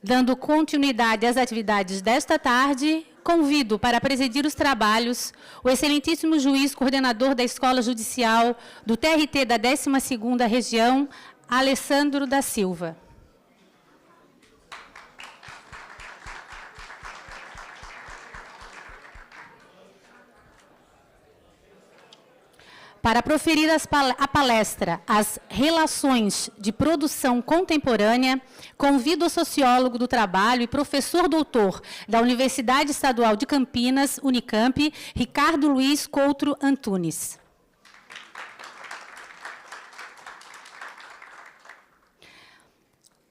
Dando continuidade às atividades desta tarde, convido para presidir os trabalhos o excelentíssimo juiz coordenador da Escola Judicial do TRT da 12ª Região, Alessandro da Silva. Para proferir a palestra As Relações de Produção Contemporânea, convido o sociólogo do trabalho e professor doutor da Universidade Estadual de Campinas, Unicamp, Ricardo Luiz Couto Antunes.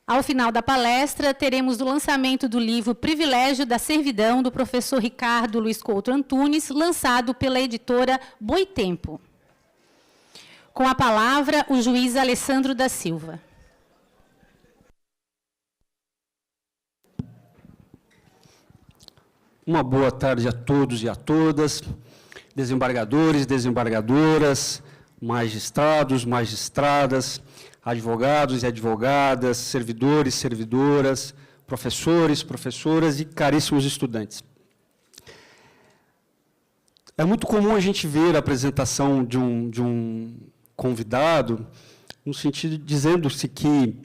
Ao final da palestra, teremos o lançamento do livro Privilégio da Servidão, do professor Ricardo Luiz Couto Antunes, lançado pela editora Boitempo. Com a palavra, o juiz Alessandro da Silva. Uma boa tarde a todos e a todas, desembargadores, desembargadoras, magistrados, magistradas, advogados e advogadas, servidores, servidoras, professores, professoras e caríssimos estudantes. É muito comum a gente ver a apresentação de um convidado, no sentido dizendo-se que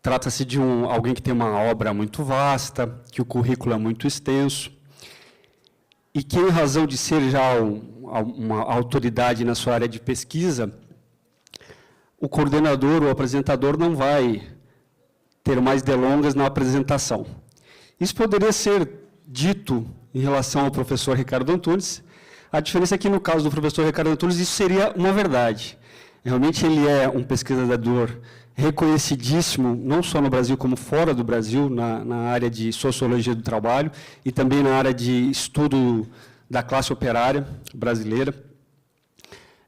trata-se de alguém que tem uma obra muito vasta, que o currículo é muito extenso, e que, em razão de ser já uma autoridade na sua área de pesquisa, o coordenador ou apresentador não vai ter mais delongas na apresentação. Isso poderia ser dito em relação ao professor Ricardo Antunes. A diferença é que, no caso do professor Ricardo Antunes, isso seria uma verdade. Realmente, ele é um pesquisador reconhecidíssimo, não só no Brasil, como fora do Brasil, na área de sociologia do trabalho e também na área de estudo da classe operária brasileira.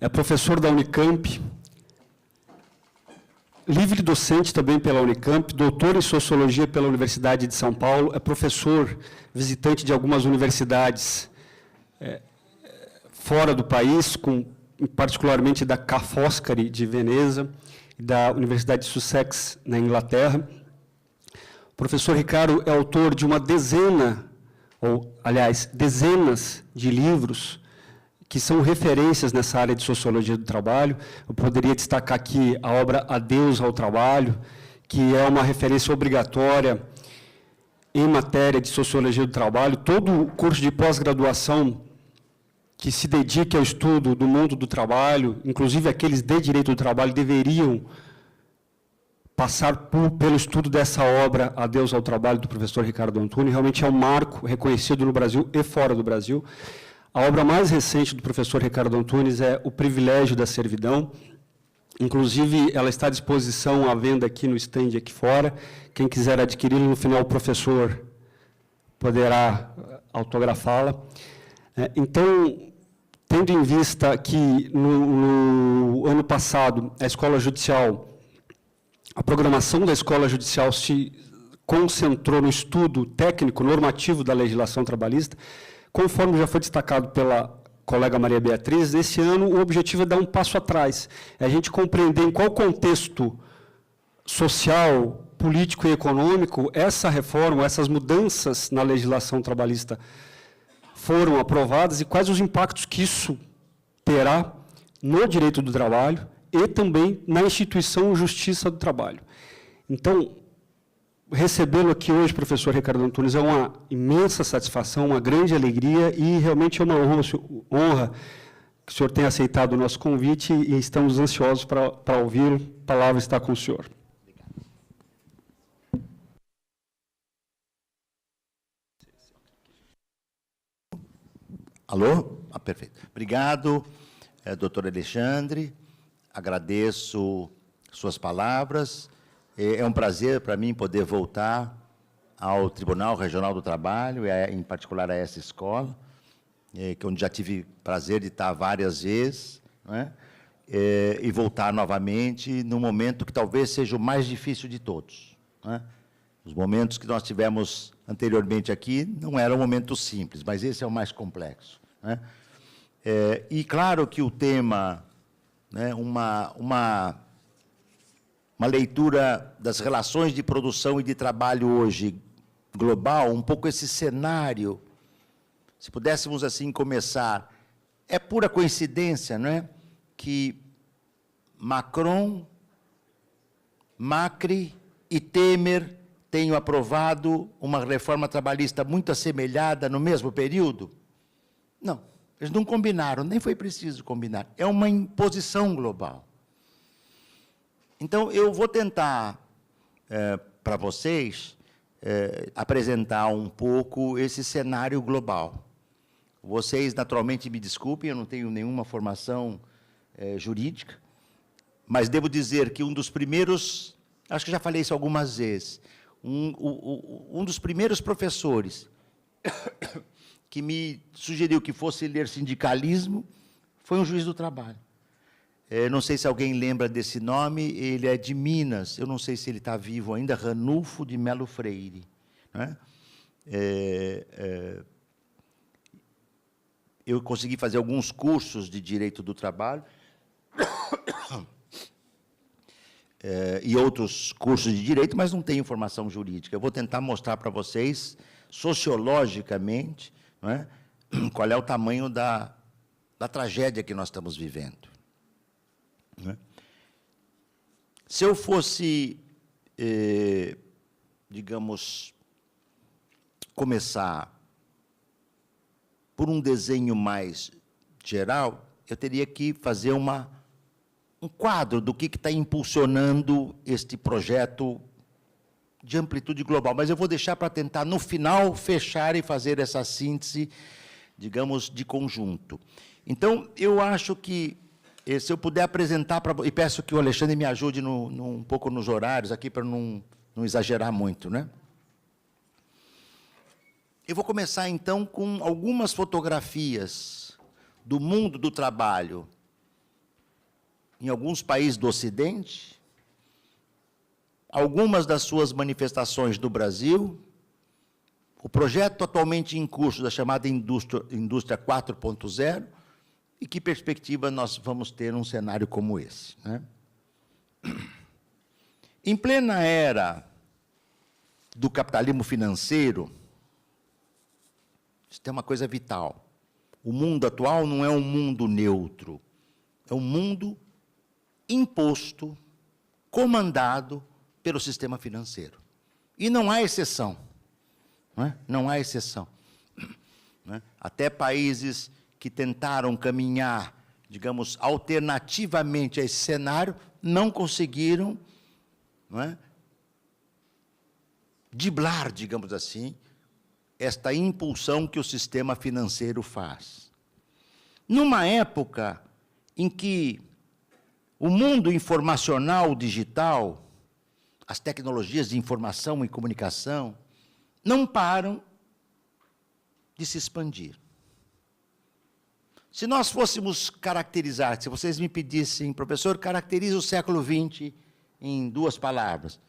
É professor da Unicamp, livre docente também pela Unicamp, doutor em sociologia pela Universidade de São Paulo, é professor visitante de algumas universidades fora do país, particularmente da Ca' Foscari, de Veneza, e da Universidade de Sussex, na Inglaterra. O professor Ricardo é autor de uma dezena, aliás, dezenas de livros que são referências nessa área de sociologia do trabalho. Eu poderia destacar aqui a obra Adeus ao Trabalho, que é uma referência obrigatória em matéria de sociologia do trabalho. Todo o curso de pós-graduação que se dedique ao estudo do mundo do trabalho, inclusive aqueles de direito do trabalho, deveriam passar pelo estudo dessa obra, Adeus ao Trabalho, do professor Ricardo Antunes. Realmente é um marco reconhecido no Brasil e fora do Brasil. A obra mais recente do professor Ricardo Antunes é O Privilégio da Servidão. Inclusive, ela está à disposição, à venda aqui no estande aqui fora. Quem quiser adquiri-la, no final o professor poderá autografá-la. Então, tendo em vista que, no ano passado, a programação da Escola Judicial se concentrou no estudo técnico normativo da legislação trabalhista, conforme já foi destacado pela colega Maria Beatriz, esse ano o objetivo é dar um passo atrás, é a gente compreender em qual contexto social, político e econômico essa reforma, essas mudanças na legislação trabalhista foram aprovadas e quais os impactos que isso terá no direito do trabalho e também na instituição Justiça do Trabalho. Então, recebê-lo aqui hoje, professor Ricardo Antunes, é uma imensa satisfação, uma grande alegria e realmente é uma honra que o senhor tenha aceitado o nosso convite e estamos ansiosos para ouvi-lo. A palavra está com o senhor. Alô? Perfeito. Obrigado, doutor Alexandre. Agradeço suas palavras. É um prazer para mim poder voltar ao Tribunal Regional do Trabalho, em particular a essa escola, onde já tive prazer de estar várias vezes, né? E voltar novamente num momento que talvez seja o mais difícil de todos, né? Os momentos que nós tivemos anteriormente aqui não eram momentos simples, mas esse é o mais complexo, né? E claro que o tema, né, uma leitura das relações de produção e de trabalho hoje global, um pouco esse cenário, se pudéssemos assim começar, é pura coincidência, não é? Que Macron, Macri e Temer tenham aprovado uma reforma trabalhista muito assemelhada no mesmo período? Não, eles não combinaram, nem foi preciso combinar. É uma imposição global. Então, eu vou tentar, para vocês, apresentar um pouco esse cenário global. Vocês, naturalmente, me desculpem, eu não tenho nenhuma formação jurídica, mas devo dizer que um dos primeiros, acho que já falei isso algumas vezes, um dos primeiros professores que me sugeriu que fosse ler sindicalismo foi um juiz do trabalho. Não sei se alguém lembra desse nome, ele é de Minas, eu não sei se ele está vivo ainda, Ranulfo de Melo Freire. Né? Eu consegui fazer alguns cursos de direito do trabalho e outros cursos de direito, mas não tenho formação jurídica. Eu vou tentar mostrar para vocês, sociologicamente, não é, qual é o tamanho da tragédia que nós estamos vivendo. Não é? Se eu fosse, digamos, começar por um desenho mais geral, eu teria que fazer um quadro do que está impulsionando este projeto de amplitude global. Mas eu vou deixar para tentar, no final, fechar e fazer essa síntese, digamos, de conjunto. Então, eu acho que, se eu puder apresentar, e peço que o Alexandre me ajude um pouco nos horários aqui, para não exagerar muito, né? Eu vou começar, então, com algumas fotografias do mundo do trabalho em alguns países do Ocidente, algumas das suas manifestações do Brasil, o projeto atualmente em curso da chamada Indústria 4.0, e que perspectiva nós vamos ter num cenário como esse. Né? Em plena era do capitalismo financeiro, isso é uma coisa vital. O mundo atual não é um mundo neutro, é um mundo imposto, comandado pelo sistema financeiro. E não há exceção. Não é? Não há exceção. Não é? Até países que tentaram caminhar, digamos, alternativamente a esse cenário, não conseguiram, não é, driblar, digamos assim, esta impulsão que o sistema financeiro faz. Numa época em que o mundo informacional digital, as tecnologias de informação e comunicação, não param de se expandir. Se nós fôssemos caracterizar, se vocês me pedissem, professor, caracterize o século XX em 2 palavras,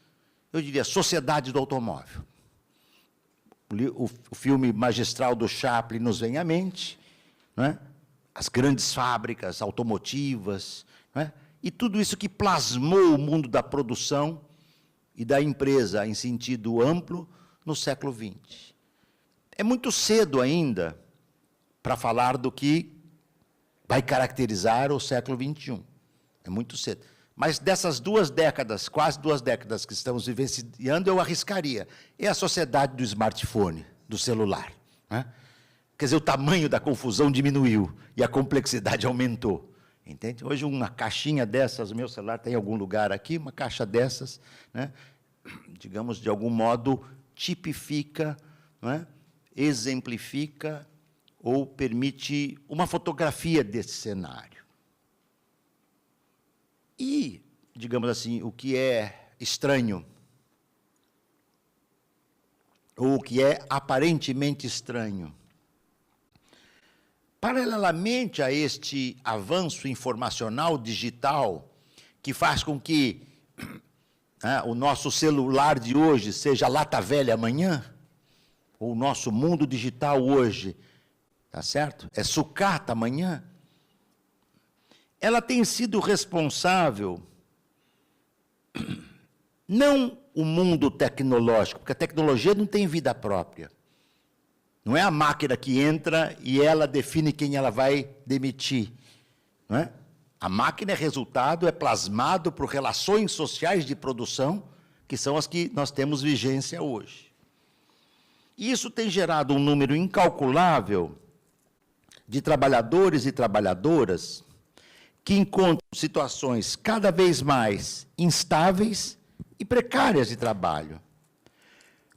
eu diria sociedade do automóvel. O filme magistral do Chaplin nos vem à mente, não é? As grandes fábricas automotivas, não é? E tudo isso que plasmou o mundo da produção e da empresa em sentido amplo no século XX. É muito cedo ainda para falar do que vai caracterizar o século XXI. É muito cedo. Mas dessas 2 décadas, quase 2 décadas que estamos vivenciando, eu arriscaria. É a sociedade do smartphone, do celular. Né? Quer dizer, o tamanho da confusão diminuiu e a complexidade aumentou. Entende? Hoje, uma caixinha dessas, o meu celular tem em algum lugar aqui, uma caixa dessas, né, digamos, de algum modo, tipifica, não é, exemplifica ou permite uma fotografia desse cenário. E, digamos assim, o que é estranho, ou o que é aparentemente estranho, paralelamente a este avanço informacional digital, que faz com que o nosso celular de hoje seja lata velha amanhã, ou o nosso mundo digital hoje, tá certo? É sucata amanhã. Ela tem sido responsável não o mundo tecnológico, porque a tecnologia não tem vida própria. Não é a máquina que entra e ela define quem ela vai demitir. Não é? A máquina é resultado, é plasmado por relações sociais de produção, que são as que nós temos vigência hoje. E isso tem gerado um número incalculável de trabalhadores e trabalhadoras que encontram situações cada vez mais instáveis e precárias de trabalho,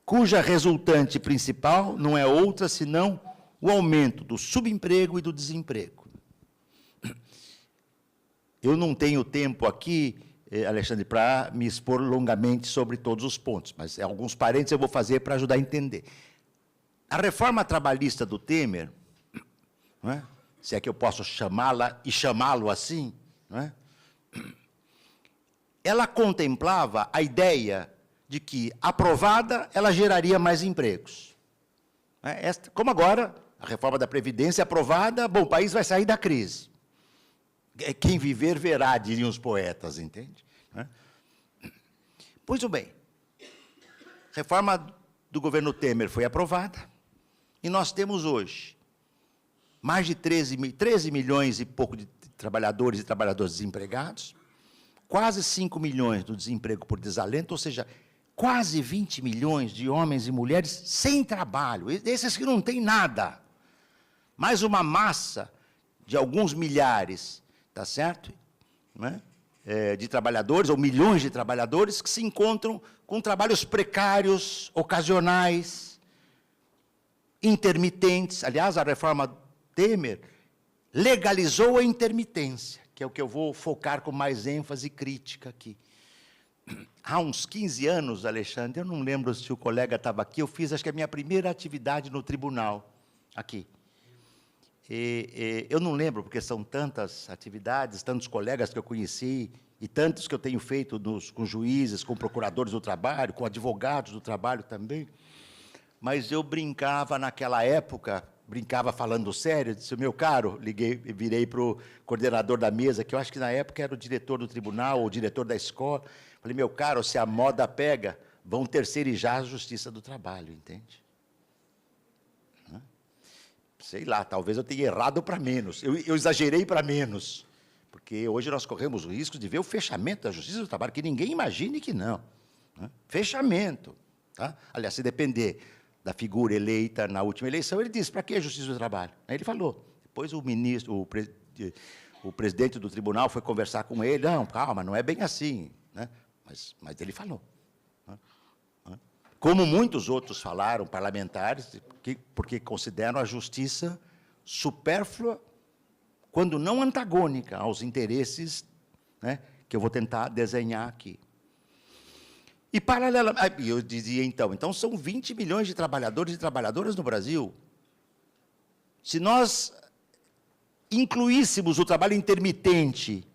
cuja resultante principal não é outra senão o aumento do subemprego e do desemprego. Eu não tenho tempo aqui, Alexandre, para me expor longamente sobre todos os pontos, mas alguns parênteses eu vou fazer para ajudar a entender. A reforma trabalhista do Temer, não é? Se é que eu posso chamá-la e chamá-lo assim, não é? Ela contemplava a ideia de que, aprovada, ela geraria mais empregos. Como agora, a reforma da Previdência aprovada, bom, o país vai sair da crise. Quem viver verá, diriam os poetas, entende? Pois bem, a reforma do governo Temer foi aprovada, e nós temos hoje mais de 13 milhões e pouco de trabalhadores e trabalhadoras desempregados, quase 5 milhões do desemprego por desalento, ou seja, quase 20 milhões de homens e mulheres sem trabalho, esses que não têm nada, mais uma massa de alguns milhares, tá certo? Não é? De trabalhadores, ou milhões de trabalhadores, que se encontram com trabalhos precários, ocasionais, intermitentes. Aliás, a reforma Temer legalizou a intermitência, que é o que eu vou focar com mais ênfase e crítica aqui. Há uns 15 anos, Alexandre, eu não lembro se o colega estava aqui, eu fiz, acho que a minha primeira atividade no tribunal, aqui. Eu não lembro, porque são tantas atividades, tantos colegas que eu conheci, e tantos que eu tenho feito com juízes, com procuradores do trabalho, com advogados do trabalho também, mas eu brincava naquela época, brincava falando sério, disse, meu caro, virei para o coordenador da mesa, que eu acho que na época era o diretor do tribunal, ou o diretor da escola, falei, meu caro, se a moda pega, vão terceirizar a justiça do trabalho, entende? Sei lá, talvez eu tenha errado para menos, eu exagerei para menos, porque hoje nós corremos o risco de ver o fechamento da justiça do trabalho, que ninguém imagine que não. Fechamento. Tá? Aliás, se depender da figura eleita na última eleição, ele disse, para que a justiça do trabalho? Aí ele falou. Depois o ministro, o presidente do tribunal foi conversar com ele, não, calma, não é bem assim. Né? Mas ele falou. Como muitos outros falaram, parlamentares, porque consideram a justiça supérflua, quando não antagônica aos interesses, né, que eu vou tentar desenhar aqui. E, paralelamente, eu dizia, então são 20 milhões de trabalhadores e trabalhadoras no Brasil. Se nós incluíssemos o trabalho intermitente,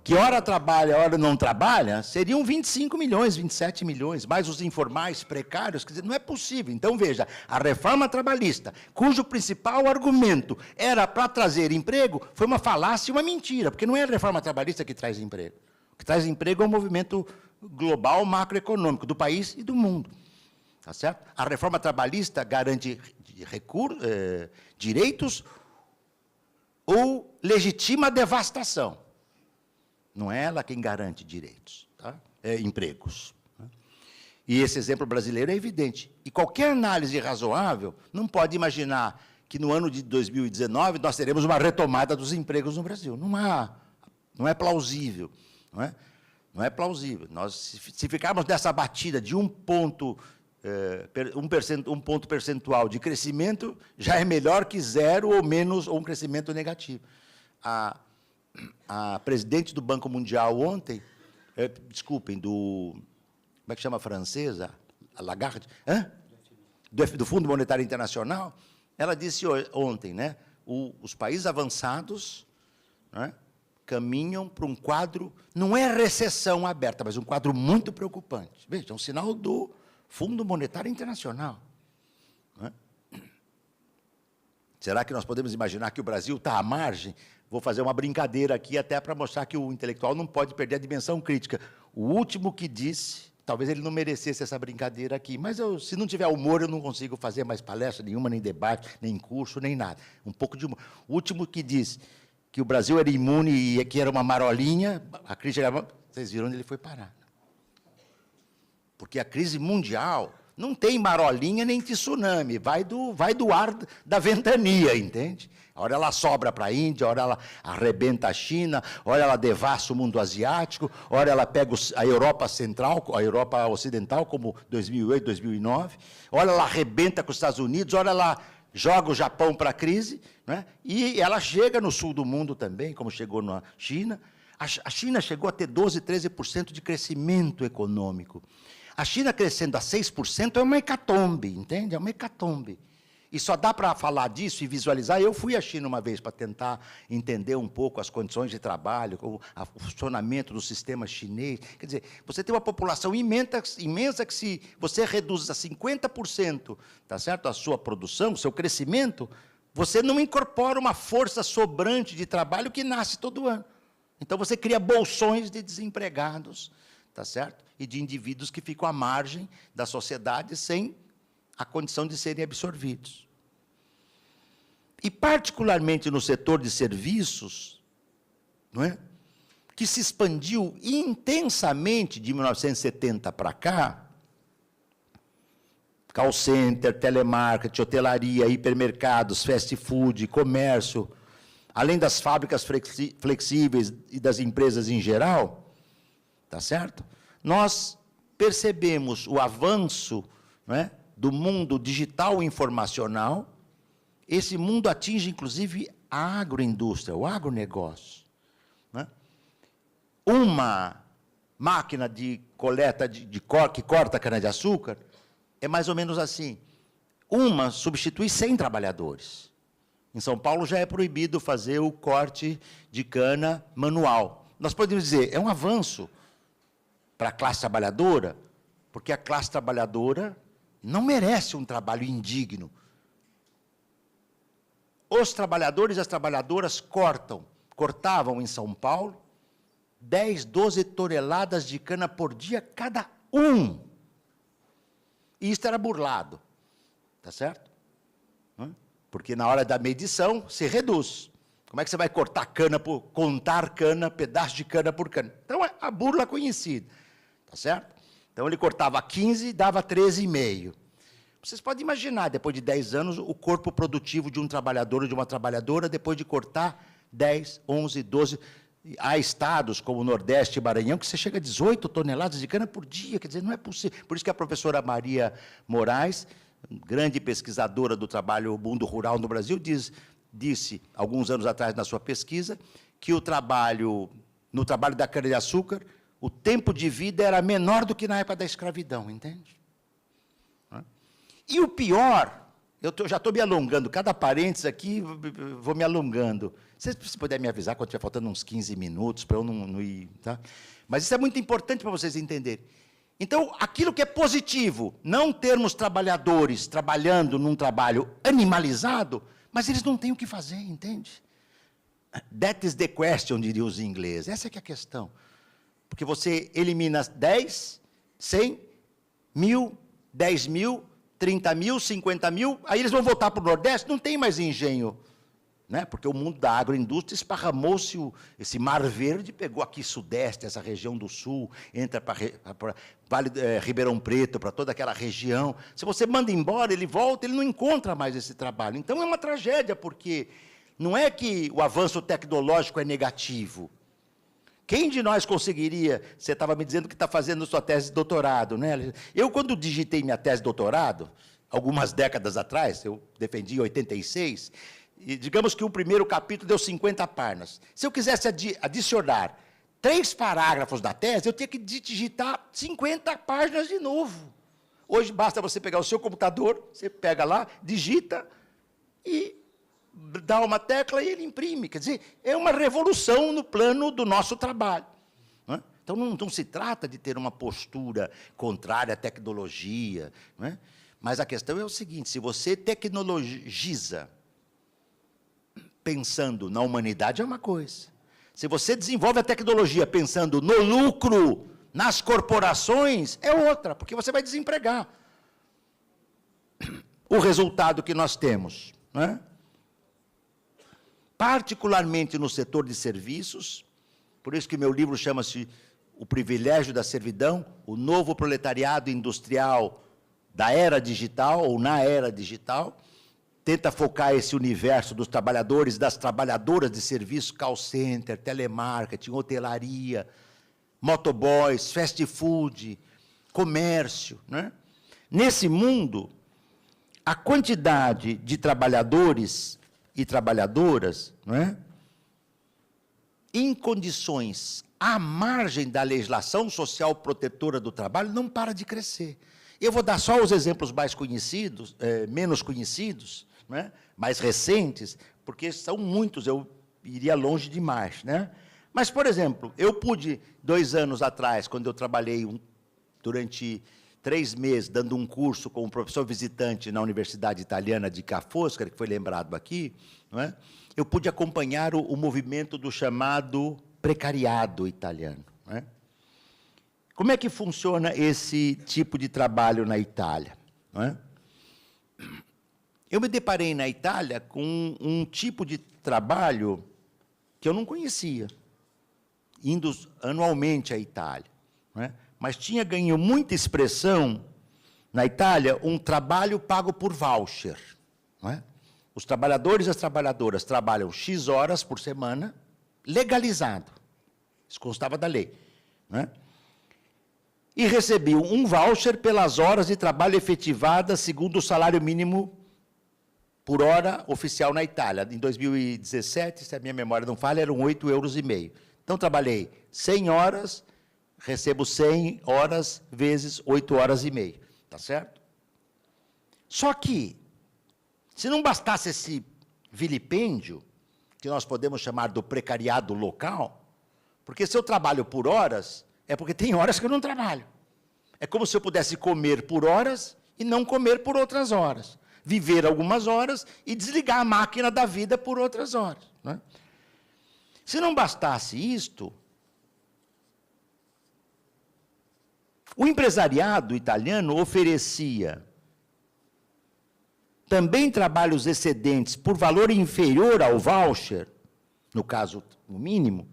que hora trabalha, hora não trabalha, seriam 25 milhões, 27 milhões, mais os informais, precários, quer dizer, não é possível. Então, veja, a reforma trabalhista, cujo principal argumento era para trazer emprego, foi uma falácia e uma mentira, porque não é a reforma trabalhista que traz emprego. O que traz emprego é um movimento global, macroeconômico, do país e do mundo. Tá certo? A reforma trabalhista garante direitos ou legitima a devastação. Não é ela quem garante direitos, tá? Empregos. Né? E esse exemplo brasileiro é evidente. E qualquer análise razoável não pode imaginar que no ano de 2019 nós teremos uma retomada dos empregos no Brasil. Não é plausível. Não é plausível. Nós, se ficarmos nessa batida de um ponto percentual de crescimento, já é melhor que zero ou menos, ou um crescimento negativo. A presidente do Banco Mundial ontem, como é que chama a francesa? A Lagarde, do Fundo Monetário Internacional, ela disse ontem, né, os países avançados, né, caminham para um quadro, não é recessão aberta, mas um quadro muito preocupante. Veja, é um sinal do Fundo Monetário Internacional. Né? Será que nós podemos imaginar que o Brasil está à margem Vou fazer uma brincadeira aqui até para mostrar que o intelectual não pode perder a dimensão crítica. O último que disse, talvez ele não merecesse essa brincadeira aqui, mas se não tiver humor, eu não consigo fazer mais palestra nenhuma, nem debate, nem curso, nem nada. Um pouco de humor. O último que disse que o Brasil era imune e que era uma marolinha, a crise chegava, vocês viram onde ele foi parar. Porque a crise mundial não tem marolinha nem tsunami, vai do ar da ventania, entende? A hora ela sobra para a Índia, a hora ela arrebenta a China, a hora ela devassa o mundo asiático, a hora ela pega a Europa Central, a Europa Ocidental, como 2008, 2009, a hora ela arrebenta com os Estados Unidos, a hora ela joga o Japão para a crise, né? E ela chega no sul do mundo também, como chegou na China. A China chegou a ter 12%, 13% de crescimento econômico. A China crescendo a 6% é uma hecatombe, entende? É uma hecatombe. E só dá para falar disso e visualizar. Eu fui à China uma vez para tentar entender um pouco as condições de trabalho, o funcionamento do sistema chinês. Quer dizer, você tem uma população imensa que, se você reduz a 50%, tá certo? A sua produção, o seu crescimento, você não incorpora uma força sobrante de trabalho que nasce todo ano. Então, você cria bolsões de desempregados, tá certo? E de indivíduos que ficam à margem da sociedade sem a condição de serem absorvidos. E, particularmente no setor de serviços, não é? Que se expandiu intensamente de 1970 para cá, call center, telemarketing, hotelaria, hipermercados, fast food, comércio, além das fábricas flexíveis e das empresas em geral, tá certo? Nós percebemos o avanço, não é, do mundo digital e informacional. Esse mundo atinge, inclusive, a agroindústria, o agronegócio. Não é? Uma máquina de coleta que corta cana-de-açúcar é mais ou menos assim. Uma substitui 100 trabalhadores. Em São Paulo já é proibido fazer o corte de cana manual. Nós podemos dizer, é um avanço para a classe trabalhadora, porque a classe trabalhadora não merece um trabalho indigno. Os trabalhadores e as trabalhadoras cortavam em São Paulo 10, 12 toneladas de cana por dia cada um. E isso era burlado, tá certo? Porque na hora da medição se reduz. Como é que você vai contar cana, pedaço de cana por cana? Então, é a burla conhecida, tá certo? Então, ele cortava 15 e dava 13,5. Vocês podem imaginar, depois de 10 anos, o corpo produtivo de um trabalhador ou de uma trabalhadora, depois de cortar 10, 11, 12... Há estados, como o Nordeste e Maranhão, que você chega a 18 toneladas de cana por dia, quer dizer, não é possível. Por isso que a professora Maria Moraes, grande pesquisadora do trabalho mundo rural no Brasil, disse, alguns anos atrás, na sua pesquisa, que no trabalho da cana-de-açúcar, o tempo de vida era menor do que na época da escravidão, entende? E o pior, eu já estou me alongando, cada parênteses aqui, vou me alongando. Se puder me avisar quando estiver faltando uns 15 minutos, para eu não ir, tá? Mas isso é muito importante para vocês entenderem. Então, aquilo que é positivo, não termos trabalhadores trabalhando num trabalho animalizado, mas eles não têm o que fazer, entende? That is the question, diriam os ingleses. Essa é que é a questão. Porque você elimina 10, 100, 1.000, 10.000, 30.000, 50.000, aí eles vão voltar para o Nordeste, não tem mais engenho, né? Porque o mundo da agroindústria esparramou-se, esse mar verde pegou aqui Sudeste, essa região do Sul, entra para Vale Ribeirão Preto, para toda aquela região. Se você manda embora, ele volta, ele não encontra mais esse trabalho. Então, é uma tragédia, porque não é que o avanço tecnológico é negativo. Quem de nós conseguiria... Você estava me dizendo que está fazendo sua tese de doutorado, né? Eu, quando digitei minha tese de doutorado, algumas décadas atrás, eu defendi em 86, e digamos que o primeiro capítulo deu 50 páginas. Se eu quisesse adicionar 3 parágrafos da tese, eu tinha que digitar 50 páginas de novo. Hoje, basta você pegar o seu computador, você pega lá, digita e dá uma tecla e ele imprime. Quer dizer, é uma revolução no plano do nosso trabalho. Não é? Então, não se trata de ter uma postura contrária à tecnologia. Não é? Mas a questão é o seguinte, se você tecnologiza pensando na humanidade é uma coisa. Se você desenvolve a tecnologia pensando no lucro, nas corporações, é outra, porque você vai desempregar. O resultado que nós temos, né? Particularmente no setor de serviços, por isso que meu livro chama-se O Privilégio da Servidão, o novo proletariado industrial da era digital, ou na era digital, tenta focar esse universo dos trabalhadores, das trabalhadoras de serviço, call center, telemarketing, hotelaria, motoboys, fast food, comércio, né? Nesse mundo, a quantidade de trabalhadores e trabalhadoras, né, em condições à margem da legislação social protetora do trabalho, não para de crescer. Eu vou dar só os exemplos mais conhecidos, menos conhecidos, né, mais recentes, porque são muitos, eu iria longe demais, né? Mas, por exemplo, eu pude, 2 anos atrás, quando eu trabalhei durante 3 meses, dando um curso como professor visitante na Universidade Italiana de Ca' Foscari, que foi lembrado aqui, não é? Eu pude acompanhar o movimento do chamado precariado italiano, não é? Como é que funciona esse tipo de trabalho na Itália, não é? Eu me deparei na Itália com um tipo de trabalho que eu não conhecia, indo anualmente à Itália, não é? Mas tinha ganho muita expressão na Itália um trabalho pago por voucher, não é? Os trabalhadores e as trabalhadoras trabalham X horas por semana, legalizado, isso constava da lei, não é? E recebiam um voucher pelas horas de trabalho efetivadas segundo o salário mínimo por hora oficial na Itália. Em 2017, se a minha memória não falha, eram 8,5 euros. Então, trabalhei 100 horas, recebo 100 horas vezes 8 horas e meia. Tá certo? Só que, se não bastasse esse vilipêndio, que nós podemos chamar do precariado local, porque se eu trabalho por horas, é porque tem horas que eu não trabalho. É como se eu pudesse comer por horas e não comer por outras horas. Viver algumas horas e desligar a máquina da vida por outras horas, né? Se não bastasse isto, o empresariado italiano oferecia também trabalhos excedentes por valor inferior ao voucher, no caso, o mínimo,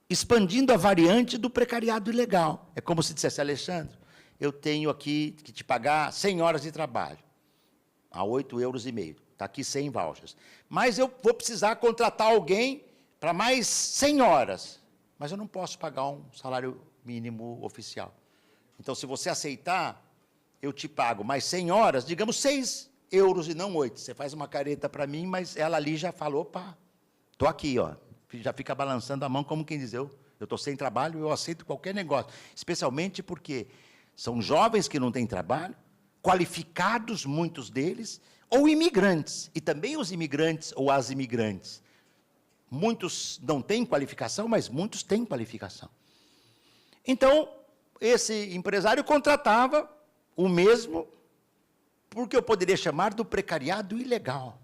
expandindo a variante do precariado ilegal. É como se dissesse, Alexandre, eu tenho aqui que te pagar 100 horas de trabalho, a 8,5 euros. Está aqui 100 vouchers. Mas eu vou precisar contratar alguém para mais 100 horas. Mas eu não posso pagar um salário mínimo oficial. Então, se você aceitar, eu te pago mais 100 horas, digamos 6 euros e não 8. Você faz uma careta para mim, mas ela ali já falou, opa, estou aqui, ó. Já fica balançando a mão como quem diz, eu estou sem trabalho, eu aceito qualquer negócio. Especialmente porque são jovens que não têm trabalho, qualificados, muitos deles, ou imigrantes. E também os imigrantes ou as imigrantes. Muitos não têm qualificação, mas muitos têm qualificação. Então, esse empresário contratava o mesmo, porque eu poderia chamar do precariado ilegal.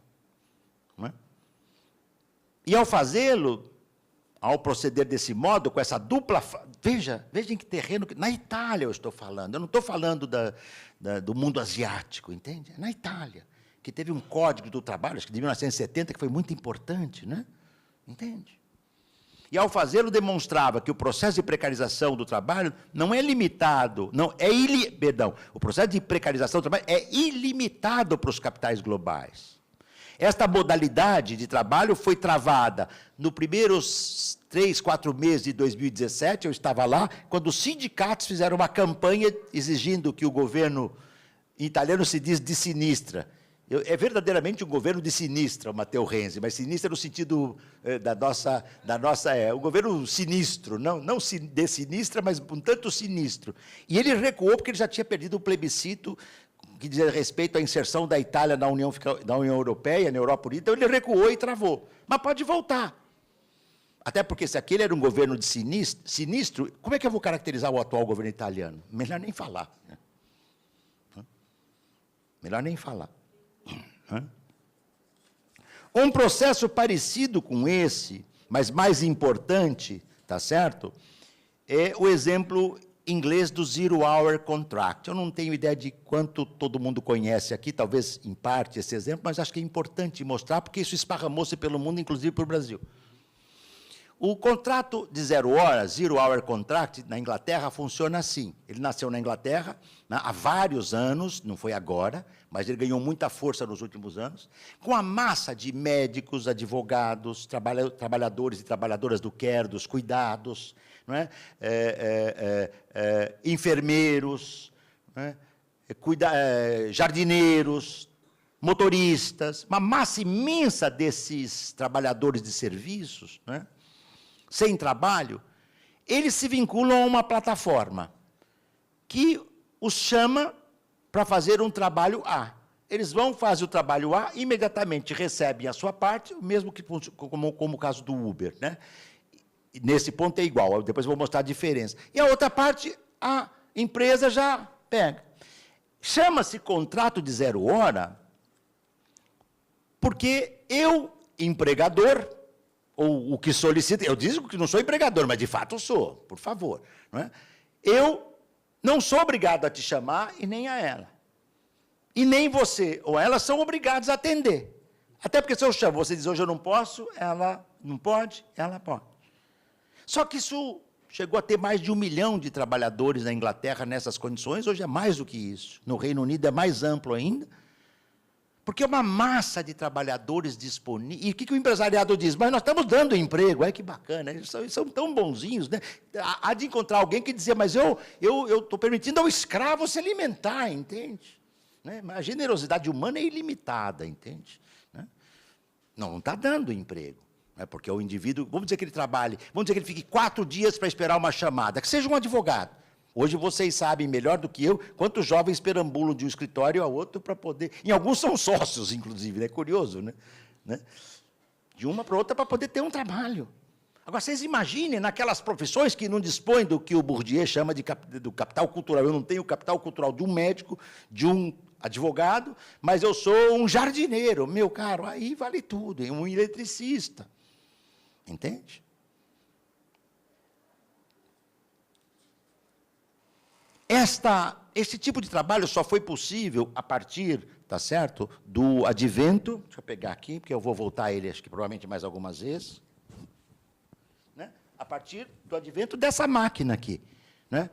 Não é? E ao fazê-lo, ao proceder desse modo, com essa dupla... Vejam que terreno... Na Itália eu estou falando, eu não estou falando do mundo asiático, entende? É na Itália, que teve um código do trabalho, acho que de 1970, que foi muito importante, né? Entende? E ao fazê-lo demonstrava que o processo de precarização do trabalho não é limitado, o processo de precarização do trabalho é ilimitado para os capitais globais. Esta modalidade de trabalho foi travada nos primeiros 3, 4 meses de 2017, eu estava lá, quando os sindicatos fizeram uma campanha exigindo que o governo italiano se diz de sinistra. É verdadeiramente um governo de sinistra, o Matteo Renzi, mas sinistra no sentido um governo sinistro, não de sinistra, mas um tanto sinistro. E ele recuou porque ele já tinha perdido o plebiscito que dizia respeito à inserção da Itália na União Europeia, na Europa Unida, então ele recuou e travou. Mas pode voltar. Até porque se aquele era um governo de sinistro, como é que eu vou caracterizar o atual governo italiano? Melhor nem falar. Né? Melhor nem falar. Um processo parecido com esse, mas mais importante, tá certo? É o exemplo inglês do Zero Hour Contract. Eu não tenho ideia de quanto todo mundo conhece aqui, talvez em parte esse exemplo, mas acho que é importante mostrar, porque isso esparramou-se pelo mundo, inclusive para o Brasil. O contrato de 0 hora, Zero Hour Contract, na Inglaterra, funciona assim. Ele nasceu na Inglaterra, né, há vários anos, não foi agora, mas ele ganhou muita força nos últimos anos, com a massa de médicos, advogados, trabalhadores e trabalhadoras do care, dos cuidados, não é? Enfermeiros, não é? Jardineiros, motoristas, uma massa imensa desses trabalhadores de serviços, não é? Sem trabalho, eles se vinculam a uma plataforma que os chama para fazer um trabalho A. Eles vão fazer o trabalho A, imediatamente recebem a sua parte, mesmo que como o caso do Uber, né? Nesse ponto é igual, depois eu vou mostrar a diferença. E a outra parte, a empresa já pega. Chama-se contrato de 0 hora, porque eu, empregador, ou o que solicita, eu digo que não sou empregador, mas de fato sou, por favor. Não é? Eu não sou obrigado a te chamar e nem a ela. E nem você ou ela são obrigados a atender. Até porque se eu chamo, você diz, hoje eu não posso, ela não pode, ela pode. Só que isso chegou a ter mais de 1 milhão de trabalhadores na Inglaterra nessas condições, hoje é mais do que isso. No Reino Unido é mais amplo ainda. Porque é uma massa de trabalhadores disponíveis. E o que o empresariado diz? Mas nós estamos dando emprego. Ai, que bacana, eles são tão bonzinhos, né? Há de encontrar alguém que dizia, mas eu estou permitindo ao escravo se alimentar, entende? Né? A generosidade humana é ilimitada, entende? Né? Não está dando emprego. Né? Porque o indivíduo, vamos dizer que ele trabalhe, vamos dizer que ele fique 4 dias para esperar uma chamada, que seja um advogado. Hoje vocês sabem melhor do que eu quantos jovens perambulam de um escritório a outro para poder... E alguns são sócios, inclusive, é curioso, né? De uma para outra para poder ter um trabalho. Agora, vocês imaginem naquelas profissões que não dispõem do que o Bourdieu chama do capital cultural. Eu não tenho o capital cultural de um médico, de um advogado, mas eu sou um jardineiro. Meu caro, aí vale tudo, um eletricista. Entende? Esse tipo de trabalho só foi possível a partir, tá certo, do advento, deixa eu pegar aqui, porque eu vou voltar a ele, acho que provavelmente mais algumas vezes, né? A partir do advento dessa máquina aqui, né?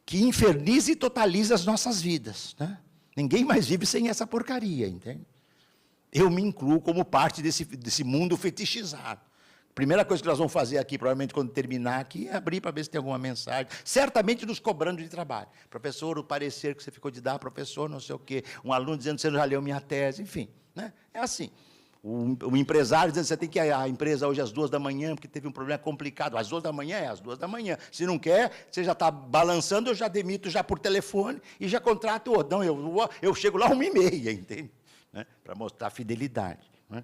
Que inferniza e totaliza as nossas vidas. Né? Ninguém mais vive sem essa porcaria, entende? Eu me incluo como parte desse mundo fetichizado. Primeira coisa que nós vamos fazer aqui, provavelmente quando terminar aqui, é abrir para ver se tem alguma mensagem. Certamente nos cobrando de trabalho. Professor, o parecer que você ficou de dar, professor, não sei o quê. Um aluno dizendo que você já leu minha tese, enfim. Né? É assim. O empresário dizendo que você tem que ir à empresa hoje às 2 da manhã, porque teve um problema complicado. Às 2 da manhã é às 2 da manhã. Se não quer, você já está balançando, eu já demito já por telefone e já contrato o ordão. Eu chego lá 1h30, entende? Né? Para mostrar fidelidade. Né?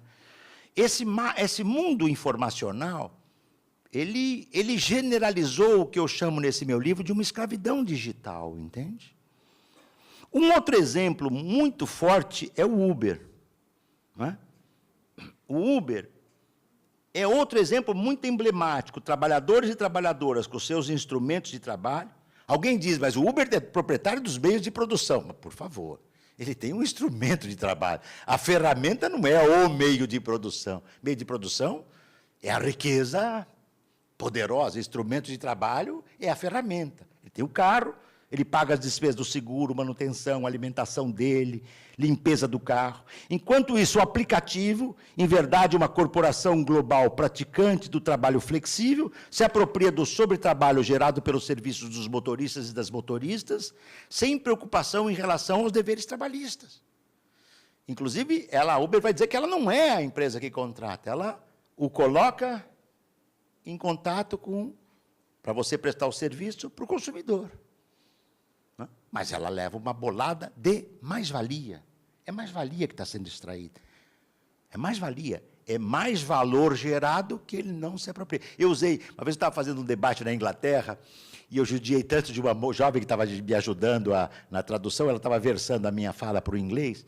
Esse mundo informacional, ele generalizou o que eu chamo nesse meu livro de uma escravidão digital, entende? Um outro exemplo muito forte é o Uber. Não é? O Uber é outro exemplo muito emblemático. Trabalhadores e trabalhadoras com seus instrumentos de trabalho. Alguém diz, mas o Uber é proprietário dos meios de produção. Mas, por favor, ele tem um instrumento de trabalho. A ferramenta não é o meio de produção. Meio de produção é a riqueza poderosa. Instrumento de trabalho é a ferramenta. Ele tem o carro, ele paga as despesas do seguro, manutenção, alimentação dele, limpeza do carro. Enquanto isso, o aplicativo, em verdade, uma corporação global praticante do trabalho flexível, se apropria do sobretrabalho gerado pelos serviços dos motoristas e das motoristas, sem preocupação em relação aos deveres trabalhistas. Inclusive, a Uber vai dizer que ela não é a empresa que contrata, ela o coloca em contato para você prestar o serviço para o consumidor. Mas ela leva uma bolada de mais-valia. É mais-valia que está sendo extraída. É mais-valia. É mais valor gerado que ele não se apropria. Eu usei, uma vez eu estava fazendo um debate na Inglaterra, e eu judiei tanto de uma jovem que estava me ajudando na tradução, ela estava versando a minha fala para o inglês,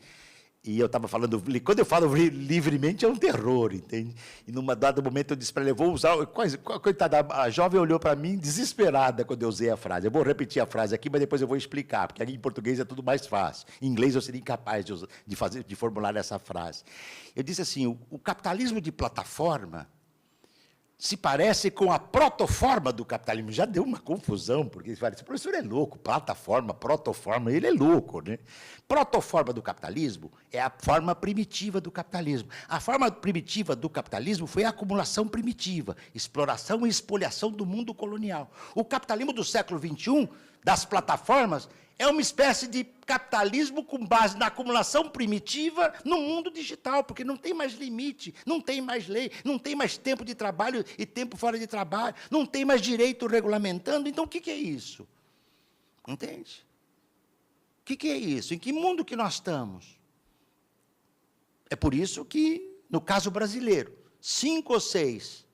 E eu estava falando, quando eu falo livremente, é um terror, entende? E num dado momento eu disse para ele, vou usar, coitada, a jovem olhou para mim desesperada quando eu usei a frase. Eu vou repetir a frase aqui, mas depois eu vou explicar, porque aqui em português é tudo mais fácil. Em inglês eu seria incapaz de formular essa frase. Eu disse assim, o capitalismo de plataforma se parece com a protoforma do capitalismo. Já deu uma confusão, porque esse professor é louco, plataforma, protoforma, ele é louco, né? Protoforma do capitalismo é a forma primitiva do capitalismo. A forma primitiva do capitalismo foi a acumulação primitiva, exploração e expoliação do mundo colonial. O capitalismo do século XXI, das plataformas, é uma espécie de capitalismo com base na acumulação primitiva no mundo digital, porque não tem mais limite, não tem mais lei, não tem mais tempo de trabalho e tempo fora de trabalho, não tem mais direito regulamentando. Então, o que é isso? Entende? O que é isso? Em que mundo que nós estamos? É por isso que, no caso brasileiro, 5 ou 6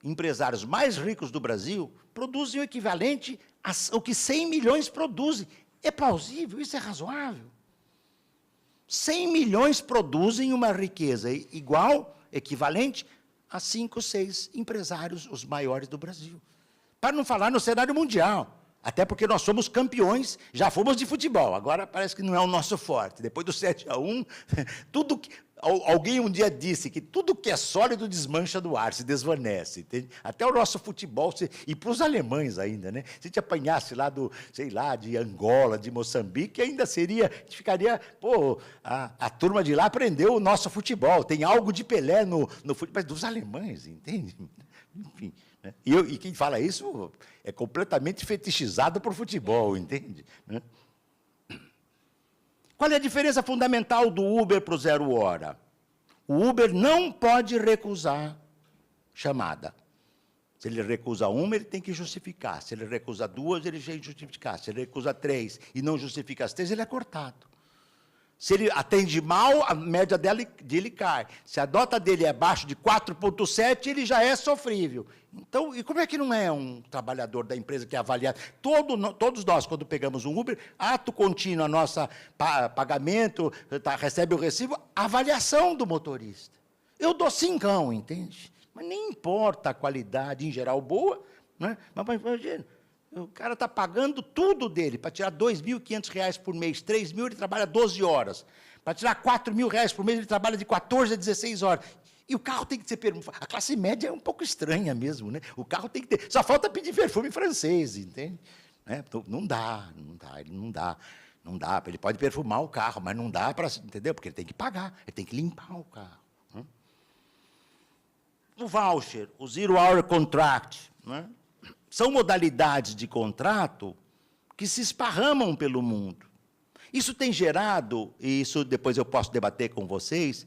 empresários mais ricos do Brasil produzem o equivalente ao que 100 milhões produzem. É plausível? Isso é razoável? 100 milhões produzem uma riqueza igual, equivalente, a 5 ou 6 empresários, os maiores do Brasil. Para não falar no cenário mundial. Até porque nós somos campeões, já fomos de futebol, agora parece que não é o nosso forte. Depois do 7-1, tudo que... Alguém um dia disse que tudo que é sólido desmancha do ar, se desvanece. Entende? Até o nosso futebol, e para os alemães ainda, né? Se te apanhasse lá sei lá, de Angola, de Moçambique, ainda ficaria, pô, a turma de lá aprendeu o nosso futebol. Tem algo de Pelé no futebol, mas dos alemães, entende? Enfim. Né? E quem fala isso é completamente fetichizado por futebol, entende? Né? Qual é a diferença fundamental do Uber para o 0 hora? O Uber não pode recusar chamada. Se ele recusa uma, ele tem que justificar. Se ele recusa 2, ele tem que justificar. Se ele recusa 3 e não justifica as 3, ele é cortado. Se ele atende mal, a média dele cai. Se a nota dele é abaixo de 4,7, ele já é sofrível. Então, e como é que não é um trabalhador da empresa que é avaliado? Todos nós, quando pegamos um Uber, ato contínuo, nosso pagamento, recebe o recibo, avaliação do motorista. Eu dou 5, entende? Mas nem importa a qualidade, em geral, boa, né? Mas imagina, o cara está pagando tudo dele, para tirar R$ 2.500 por mês, 3 mil, ele trabalha 12 horas. Para tirar R$ 4.000 por mês, ele trabalha de 14 a 16 horas. E o carro tem que ser perfume. A classe média é um pouco estranha mesmo, né? O carro tem que ter. Só falta pedir perfume francês, entende? Né? Não dá. Ele pode perfumar o carro, mas não dá para. Entendeu? Porque ele tem que pagar, ele tem que limpar o carro. Né? O voucher, o Zero Hour Contract, né? São modalidades de contrato que se esparramam pelo mundo. Isso tem gerado, e isso depois eu posso debater com vocês,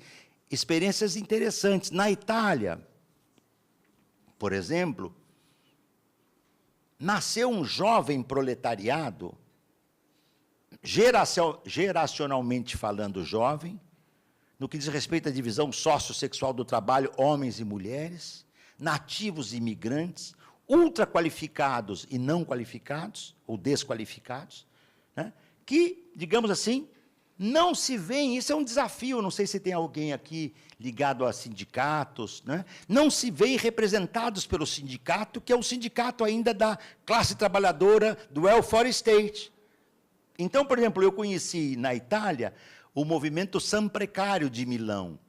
experiências interessantes. Na Itália, por exemplo, nasceu um jovem proletariado, geracionalmente falando jovem, no que diz respeito à divisão sociossexual do trabalho, homens e mulheres, nativos e imigrantes, ultraqualificados e não qualificados, ou desqualificados, né, que, digamos assim, não se veem, isso é um desafio, não sei se tem alguém aqui ligado a sindicatos, né, não se veem representados pelo sindicato, que é o sindicato ainda da classe trabalhadora do welfare state. Então, por exemplo, eu conheci na Itália o movimento San Precário de Milão.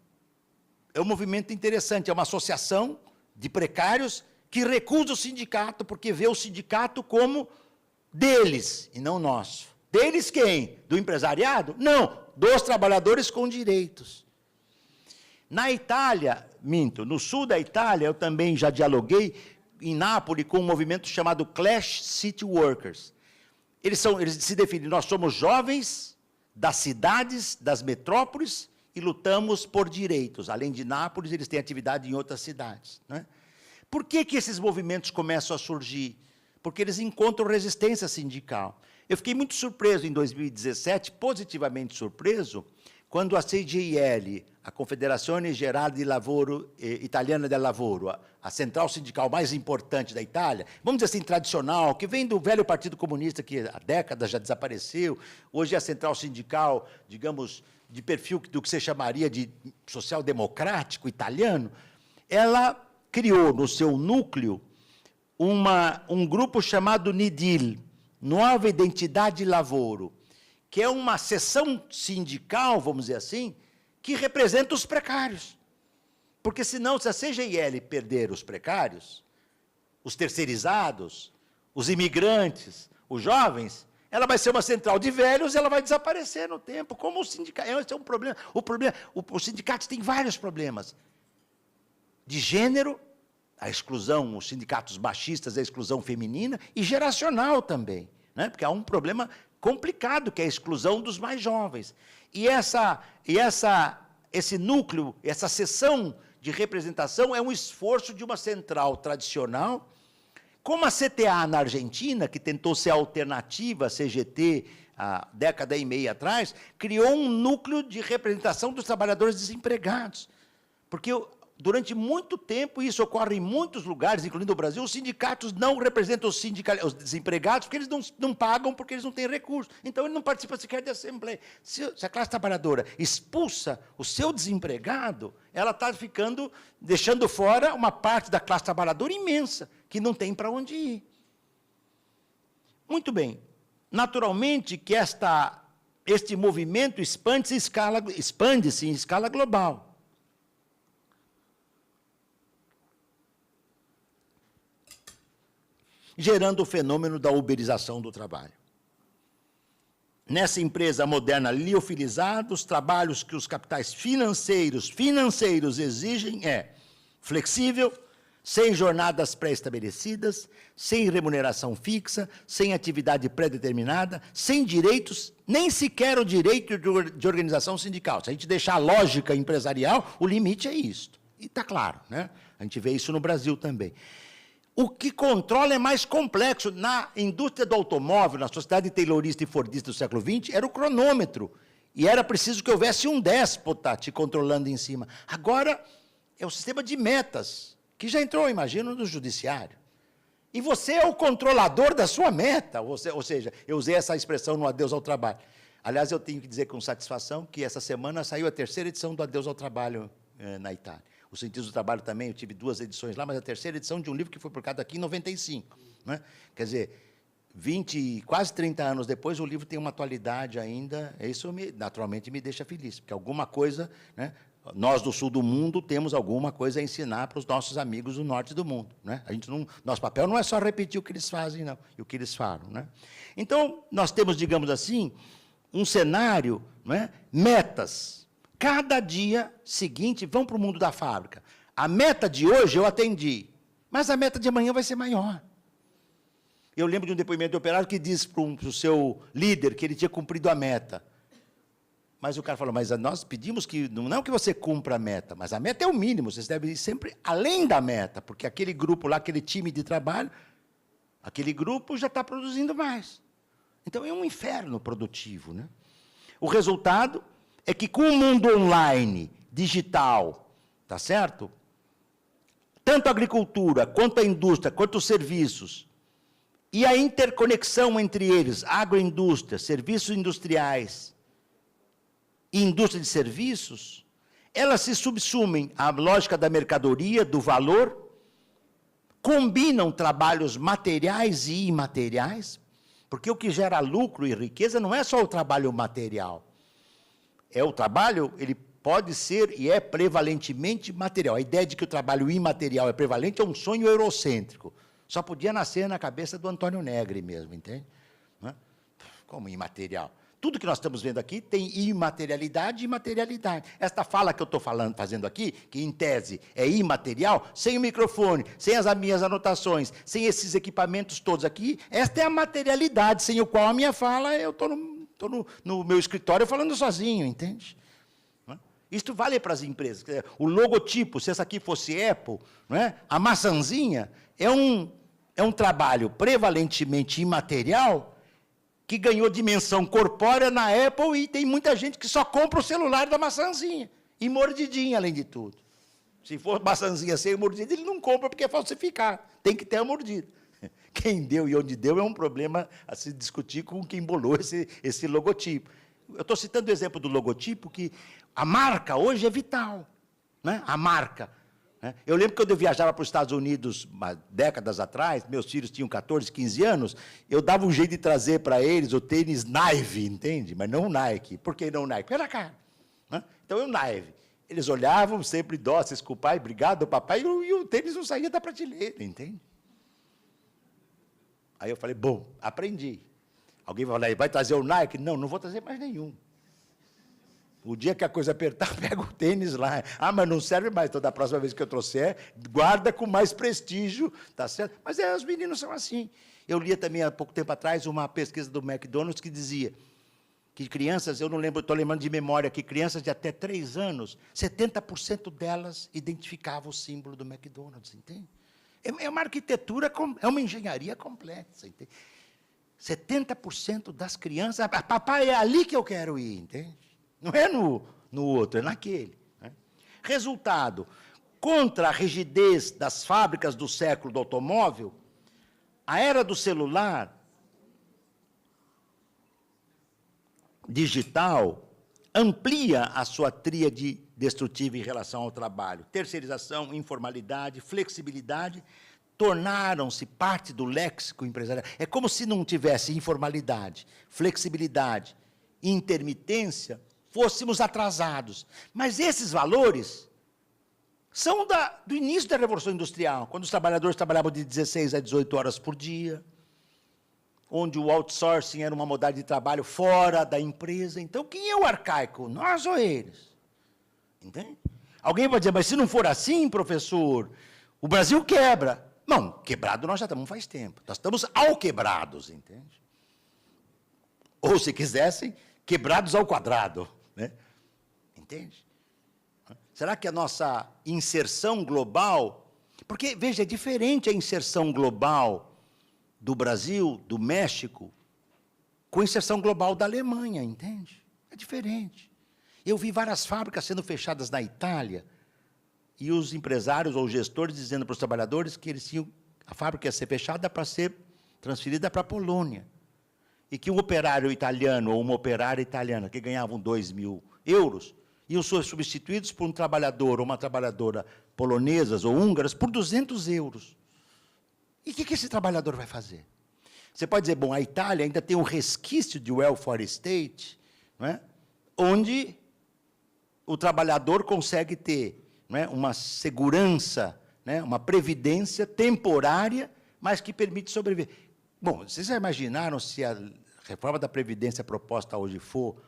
É um movimento interessante, é uma associação de precários que recusa o sindicato, porque vê o sindicato como deles, e não nosso. Deles quem? Do empresariado? Não, dos trabalhadores com direitos. Na Itália, no sul da Itália, eu também já dialoguei, em Nápoles, com um movimento chamado Clash City Workers. Eles se definem, nós somos jovens das cidades, das metrópoles, e lutamos por direitos. Além de Nápoles, eles têm atividade em outras cidades, né? Por que esses movimentos começam a surgir? Porque eles encontram resistência sindical. Eu fiquei muito surpreso em 2017, positivamente surpreso, quando a CGIL, a Confederazione Generale di Lavoro Italiana del Lavoro, a central sindical mais importante da Itália, vamos dizer assim, tradicional, que vem do velho Partido Comunista, que há décadas já desapareceu, hoje é a central sindical, digamos, de perfil do que você chamaria de social-democrático italiano, ela criou no seu núcleo um grupo chamado NIDIL, Nova Identidade Lavoro, que é uma seção sindical, vamos dizer assim, que representa os precários. Porque, senão, se a CGIL perder os precários, os terceirizados, os imigrantes, os jovens, ela vai ser uma central de velhos e ela vai desaparecer no tempo, como o sindicato. Esse é um problema. Os sindicatos têm vários problemas. De gênero, a exclusão, os sindicatos machistas, a exclusão feminina, e geracional também, né? Porque há um problema complicado, que é a exclusão dos mais jovens. E esse núcleo, essa seção de representação é um esforço de uma central tradicional, como a CTA na Argentina, que tentou ser alternativa à CGT há década e meia atrás, criou um núcleo de representação dos trabalhadores desempregados. Porque durante muito tempo, isso ocorre em muitos lugares, incluindo o Brasil, os sindicatos não representam os desempregados porque eles não pagam, porque eles não têm recursos. Então, ele não participa sequer de assembleia. Se a classe trabalhadora expulsa o seu desempregado, ela está deixando fora uma parte da classe trabalhadora imensa, que não tem para onde ir. Muito bem. Naturalmente que este movimento expande-se em escala global. Gerando o fenômeno da uberização do trabalho. Nessa empresa moderna liofilizada, os trabalhos que os capitais financeiros exigem flexível, sem jornadas pré-estabelecidas, sem remuneração fixa, sem atividade pré-determinada, sem direitos, nem sequer o direito de organização sindical. Se a gente deixar a lógica empresarial, o limite é isto. E está claro, né? A gente vê isso no Brasil também. O que controla é mais complexo. Na indústria do automóvel, na sociedade taylorista e fordista do século XX, era o cronômetro. E era preciso que houvesse um déspota te controlando em cima. Agora, é o sistema de metas, que já entrou, imagino, no judiciário. E você é o controlador da sua meta. Ou seja, eu usei essa expressão no Adeus ao Trabalho. Aliás, eu tenho que dizer com satisfação que essa semana saiu a 3ª edição do Adeus ao Trabalho na Itália. O Sentido do Trabalho também, eu tive 2 edições lá, mas a 3ª edição de um livro que foi publicado aqui em 95. Né? Quer dizer, quase 30 anos depois, o livro tem uma atualidade ainda, isso naturalmente me deixa feliz, porque alguma coisa, né, nós do sul do mundo temos alguma coisa a ensinar para os nossos amigos do norte do mundo. Né? Nosso papel não é só repetir o que eles fazem, não, e o que eles falam. Né? Então, nós temos, digamos assim, um cenário, né, metas. Cada dia seguinte, vão para o mundo da fábrica. A meta de hoje eu atendi, mas a meta de amanhã vai ser maior. Eu lembro de um depoimento de operário que disse para o seu líder que ele tinha cumprido a meta. Mas o cara falou, mas nós pedimos que, não que você cumpra a meta, mas a meta é o mínimo, vocês devem ir sempre além da meta, porque aquele grupo lá, aquele time de trabalho, aquele grupo já está produzindo mais. Então, é um inferno produtivo. Né? O resultado é que com o mundo online, digital, tá certo? Tanto a agricultura, quanto a indústria, quanto os serviços, e a interconexão entre eles, agroindústria, serviços industriais e indústria de serviços, elas se subsumem à lógica da mercadoria, do valor, combinam trabalhos materiais e imateriais, porque o que gera lucro e riqueza não é só o trabalho material. O trabalho, ele pode ser e é prevalentemente material. A ideia de que o trabalho imaterial é prevalente é um sonho eurocêntrico. Só podia nascer na cabeça do Antônio Negri mesmo, entende? Como imaterial? Tudo que nós estamos vendo aqui tem imaterialidade e materialidade. Esta fala que eu estou fazendo aqui, que em tese é imaterial, sem o microfone, sem as minhas anotações, sem esses equipamentos todos aqui, esta é a materialidade, sem o qual a minha fala, eu estou no meu escritório falando sozinho, entende? Isto vale para as empresas. O logotipo, se essa aqui fosse Apple, não é? A maçãzinha é um trabalho prevalentemente imaterial que ganhou dimensão corpórea na Apple e tem muita gente que só compra o celular da maçãzinha. E mordidinha, além de tudo. Se for maçãzinha sem mordida, ele não compra porque é falsificado. Tem que ter a mordida. Quem deu e onde deu é um problema a se discutir com quem bolou esse logotipo. Eu estou citando o exemplo do logotipo, que a marca hoje é vital. Né? A marca. Eu lembro que quando eu viajava para os Estados Unidos, décadas atrás, meus filhos tinham 14, 15 anos, eu dava um jeito de trazer para eles o tênis Nike, entende? Mas não o Nike. Por que não o Nike? Porque era caro. Então, eu Nike. Eles olhavam sempre dóceis com o pai, obrigado, papai, e o tênis não saía da prateleira, entende? Aí eu falei, bom, aprendi. Alguém vai falar, vai trazer o Nike? Não, não vou trazer mais nenhum. O dia que a coisa apertar, pega o tênis lá. Ah, mas não serve mais. Então, da próxima vez que eu trouxer, guarda com mais prestígio, tá certo? Mas os meninos são assim. Eu lia também, há pouco tempo atrás, uma pesquisa do McDonald's que dizia que crianças, eu não lembro, estou lembrando de memória, que crianças de até 3 anos, 70% delas identificavam o símbolo do McDonald's, entende? É uma arquitetura, é uma engenharia complexa, entende? 70% das crianças, papai, é ali que eu quero ir, entende? Não é no outro, é naquele. Né? Resultado, contra a rigidez das fábricas do século do automóvel, a era do celular digital amplia a sua tríade destrutiva em relação ao trabalho. Terceirização, informalidade, flexibilidade, tornaram-se parte do léxico empresarial. É como se não tivesse informalidade, flexibilidade, intermitência, fôssemos atrasados. Mas esses valores são do início da Revolução Industrial, quando os trabalhadores trabalhavam de 16 a 18 horas por dia, onde o outsourcing era uma modalidade de trabalho fora da empresa. Então, quem é o arcaico? Nós ou eles? Entende? Alguém vai dizer, mas se não for assim, professor, o Brasil quebra. Não, quebrado nós já estamos faz tempo. Nós estamos alquebrados, entende? Ou, se quisessem, quebrados ao quadrado. Né? Entende? Será que a nossa inserção global... Porque, veja, é diferente a inserção global do Brasil, do México, com a inserção global da Alemanha, entende? É diferente. Eu vi várias fábricas sendo fechadas na Itália, e os empresários ou gestores dizendo para os trabalhadores que a fábrica ia ser fechada para ser transferida para a Polônia. E que um operário italiano ou uma operária italiana que ganhavam 2.000 euros iam ser substituídos por um trabalhador ou uma trabalhadora polonesas ou húngaras por 200 euros. E o que esse trabalhador vai fazer? Você pode dizer, bom, a Itália ainda tem um resquício de welfare state, não é? Onde o trabalhador consegue ter, não é, uma segurança, né, uma previdência temporária, mas que permite sobreviver. Bom, vocês já imaginaram se a reforma da Previdência proposta hoje for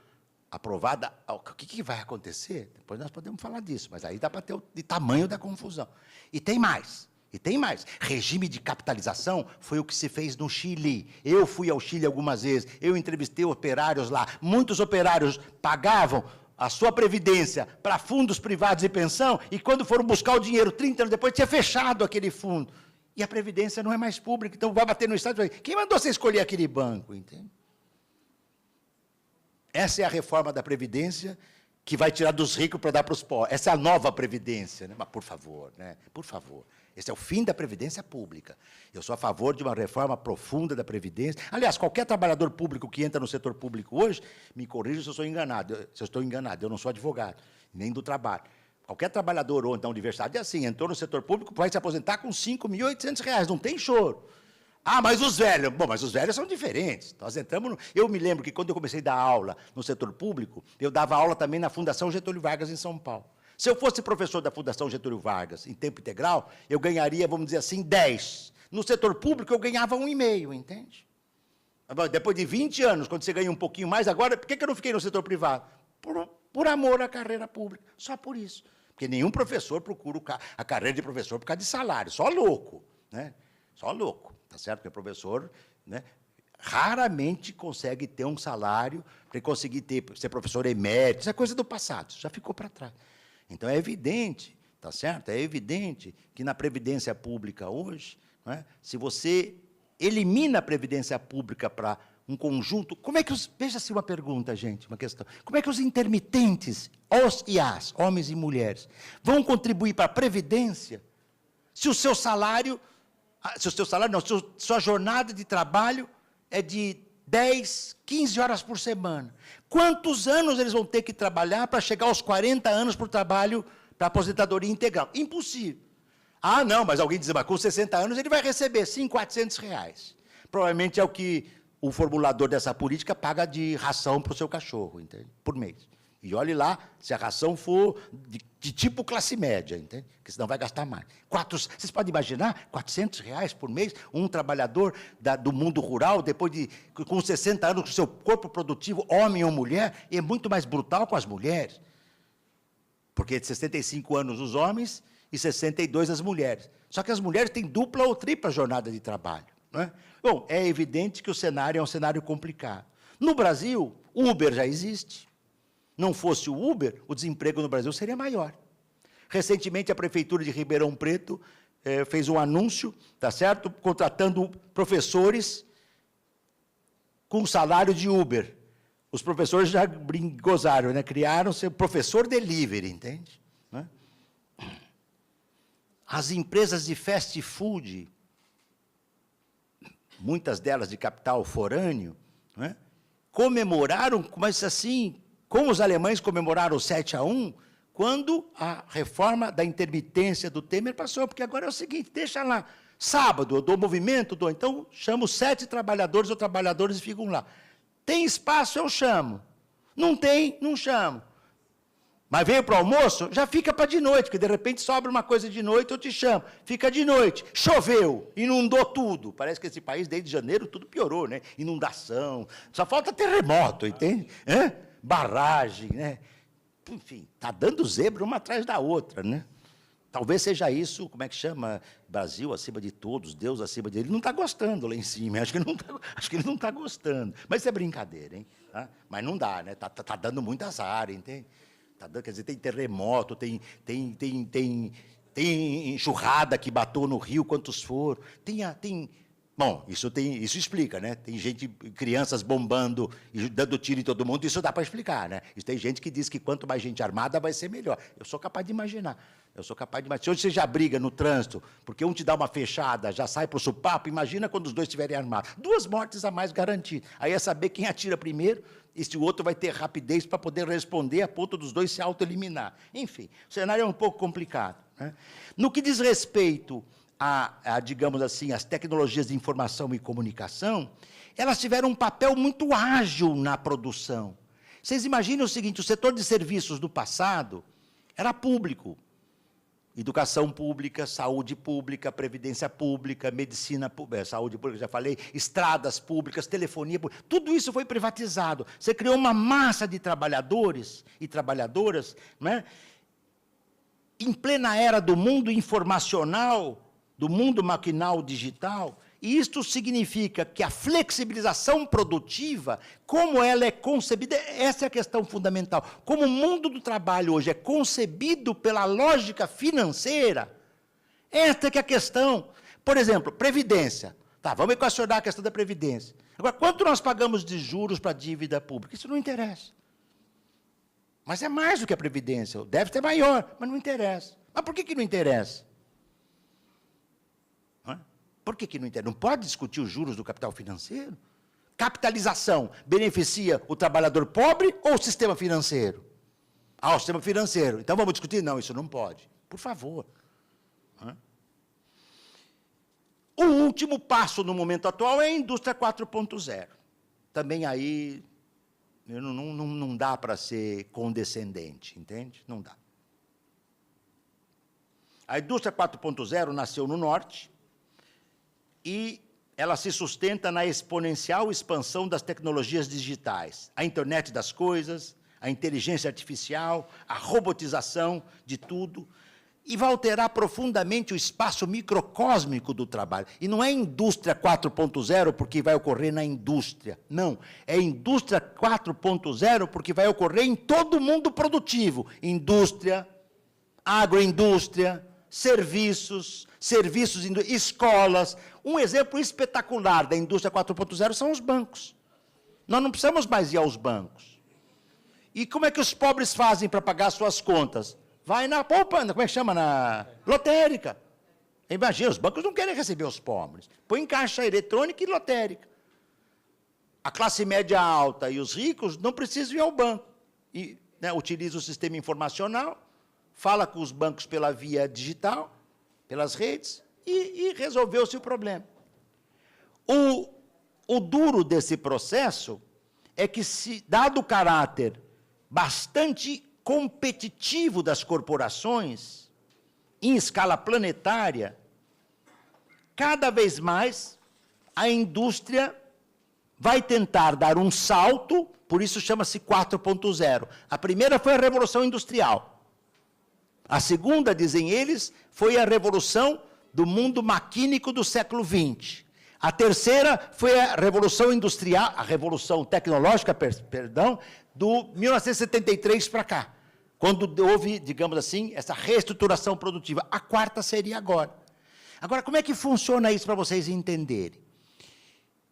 aprovada, o que vai acontecer? Depois nós podemos falar disso, mas aí dá para ter o tamanho da confusão. E tem mais. Regime de capitalização foi o que se fez no Chile. Eu fui ao Chile algumas vezes, eu entrevistei operários lá. Muitos operários pagavam a sua previdência para fundos privados de pensão, e quando foram buscar o dinheiro, 30 anos depois, tinha fechado aquele fundo. E a previdência não é mais pública, então vai bater no Estado e vai, quem mandou você escolher aquele banco? Entende? Essa é a reforma da Previdência que vai tirar dos ricos para dar para os pobres. Essa é a nova Previdência. Né? Mas, por favor, né? Por favor. Esse é o fim da Previdência Pública. Eu sou a favor de uma reforma profunda da Previdência. Aliás, qualquer trabalhador público que entra no setor público hoje, me corrija se eu sou enganado. Se eu estou enganado, eu não sou advogado, nem do trabalho. Qualquer trabalhador ou da universidade é assim, entrou no setor público, vai se aposentar com R$ 5.800, não tem choro. Ah, mas os velhos... Bom, mas os velhos são diferentes. Nós entramos... Eu me lembro que, quando eu comecei a dar aula no setor público, eu dava aula também na Fundação Getúlio Vargas, em São Paulo. Se eu fosse professor da Fundação Getúlio Vargas, em tempo integral, eu ganharia, vamos dizer assim, 10. No setor público, eu ganhava 1,5, entende? Depois de 20 anos, quando você ganha um pouquinho mais, agora, por que eu não fiquei no setor privado? Por amor à carreira pública. Só por isso. Porque nenhum professor procura a carreira de professor por causa de salário. Só louco, né? Só louco. Tá certo? Porque o professor, né, raramente consegue ter um salário para conseguir ser professor emérito. Isso é coisa do passado, isso já ficou para trás. Então, é evidente, tá certo? É evidente que na Previdência Pública hoje, né, se você elimina a Previdência Pública para um conjunto. Como é que os... Veja-se uma pergunta, gente, uma questão. Como é que os intermitentes, os e as, homens e mulheres, vão contribuir para a Previdência se o seu salário... Se o seu salário não, se a sua jornada de trabalho é de 10, 15 horas por semana. Quantos anos eles vão ter que trabalhar para chegar aos 40 anos para o trabalho, para a aposentadoria integral? Impossível. Ah, não, mas alguém diz, mas com 60 anos ele vai receber R$500. Provavelmente é o que o formulador dessa política paga de ração para o seu cachorro, entende? Por mês. E olhe lá, se a ração for de tipo classe média, entende? Porque senão vai gastar mais. Vocês podem imaginar, R$400 por mês, um trabalhador do mundo rural, depois com 60 anos, com seu corpo produtivo, homem ou mulher, é muito mais brutal com as mulheres. Porque de 65 anos os homens e 62 as mulheres. Só que as mulheres têm dupla ou tripla jornada de trabalho. Não é? Bom, é evidente que o cenário é um cenário complicado. No Brasil, o Uber já existe. Não fosse o Uber, o desemprego no Brasil seria maior. Recentemente, a Prefeitura de Ribeirão Preto fez um anúncio, tá certo? Contratando professores com salário de Uber. Os professores já gozaram, né? Criaram-se o professor delivery, entende? Né? As empresas de fast food, muitas delas de capital forâneo, né? Comemoraram, mas assim, como os alemães comemoraram o 7-1, quando a reforma da intermitência do Temer passou, porque agora é o seguinte, deixa lá, sábado eu dou movimento, então chamo 7 trabalhadores ou trabalhadores e ficam lá. Tem espaço, eu chamo. Não tem, não chamo. Mas veio para o almoço, já fica para de noite, porque de repente sobra uma coisa de noite, eu te chamo. Fica de noite. Choveu, inundou tudo. Parece que esse país, desde janeiro, tudo piorou, né? Inundação, só falta terremoto, entende? Barragem, né? Enfim, está dando zebra uma atrás da outra, né? Talvez seja isso, como é que chama? Brasil acima de todos, Deus acima de ele. Ele não está gostando lá em cima, acho que ele não está gostando. Mas isso é brincadeira, hein? Mas não dá, né? Tá dando muito azar, entende? Tá dando, quer dizer, tem terremoto, tem enxurrada que bateu no rio, quantos foram. Bom, isso explica, né? Tem gente, crianças bombando e dando tiro em todo mundo, isso dá para explicar, né? Isso tem gente que diz que quanto mais gente armada vai ser melhor. Eu sou capaz de imaginar. Se hoje você já briga no trânsito, porque um te dá uma fechada, já sai para o supapo, imagina quando os dois estiverem armados. 2 mortes a mais garantidas. Aí é saber quem atira primeiro, e se o outro vai ter rapidez para poder responder a ponto dos dois se autoeliminar. Enfim, o cenário é um pouco complicado, né? No que diz respeito digamos assim, as tecnologias de informação e comunicação, elas tiveram um papel muito ágil na produção. Vocês imaginem o seguinte, o setor de serviços do passado era público. Educação pública, saúde pública, previdência pública, medicina pública, saúde pública, já falei, estradas públicas, telefonia pública, tudo isso foi privatizado. Você criou uma massa de trabalhadores e trabalhadoras, né, em plena era do mundo informacional, do mundo maquinal digital, e isto significa que a flexibilização produtiva, como ela é concebida, essa é a questão fundamental. Como o mundo do trabalho hoje é concebido pela lógica financeira, esta é que é a questão. Por exemplo, previdência. Tá, vamos equacionar a questão da previdência. Agora, quanto nós pagamos de juros para a dívida pública? Isso não interessa. Mas é mais do que a previdência. Deve ser maior, mas não interessa. Mas por que não interessa? Por que não interessa? Não pode discutir os juros do capital financeiro? Capitalização beneficia o trabalhador pobre ou o sistema financeiro? O sistema financeiro. Então vamos discutir? Não, isso não pode. Por favor. O último passo no momento atual é a indústria 4.0. Também aí não dá para ser condescendente, entende? Não dá. A indústria 4.0 nasceu no norte, e ela se sustenta na exponencial expansão das tecnologias digitais, a internet das coisas, a inteligência artificial, a robotização de tudo, e vai alterar profundamente o espaço microcósmico do trabalho. E não é indústria 4.0 porque vai ocorrer na indústria, não. É indústria 4.0 porque vai ocorrer em todo o mundo produtivo. Indústria, agroindústria, serviços, escolas. Um exemplo espetacular da indústria 4.0 são os bancos. Nós não precisamos mais ir aos bancos. E como é que os pobres fazem para pagar suas contas? Vai na poupança, como é que chama? Na lotérica. Imagina, os bancos não querem receber os pobres. Põe em caixa eletrônica e lotérica. A classe média alta e os ricos não precisam ir ao banco. E, né, utiliza o sistema informacional, fala com os bancos pela via digital, pelas redes, e resolveu-se o problema. O duro desse processo é que, dado o caráter bastante competitivo das corporações, em escala planetária, cada vez mais a indústria vai tentar dar um salto, por isso chama-se 4.0. A primeira foi a Revolução Industrial. A segunda, dizem eles, foi a Revolução do mundo maquínico do século XX. A terceira foi a Revolução Industrial, a Revolução Tecnológica, perdão, do 1973 para cá, quando houve, digamos assim, essa reestruturação produtiva. A quarta seria agora. Agora, como é que funciona isso para vocês entenderem?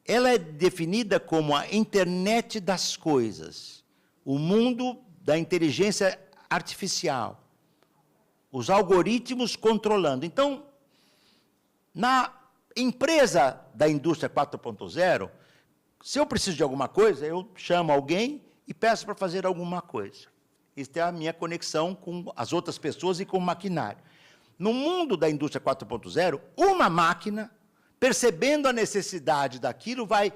Ela é definida como a internet das coisas, o mundo da inteligência artificial, os algoritmos controlando. Então, na empresa da indústria 4.0, se eu preciso de alguma coisa, eu chamo alguém e peço para fazer alguma coisa. Isso é a minha conexão com as outras pessoas e com o maquinário. No mundo da indústria 4.0, uma máquina, percebendo a necessidade daquilo, vai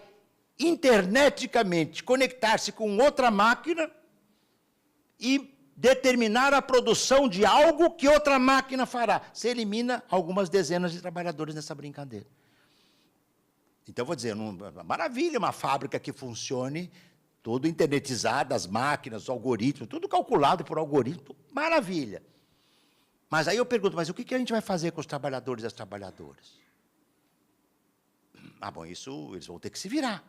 interneticamente conectar-se com outra máquina e determinar a produção de algo que outra máquina fará. Você elimina algumas dezenas de trabalhadores nessa brincadeira. Então, vou dizer, maravilha, uma fábrica que funcione, tudo internetizado, as máquinas, os algoritmos, tudo calculado por algoritmo, maravilha. Mas aí eu pergunto, mas o que a gente vai fazer com os trabalhadores e as trabalhadoras? Ah, bom, isso eles vão ter que se virar.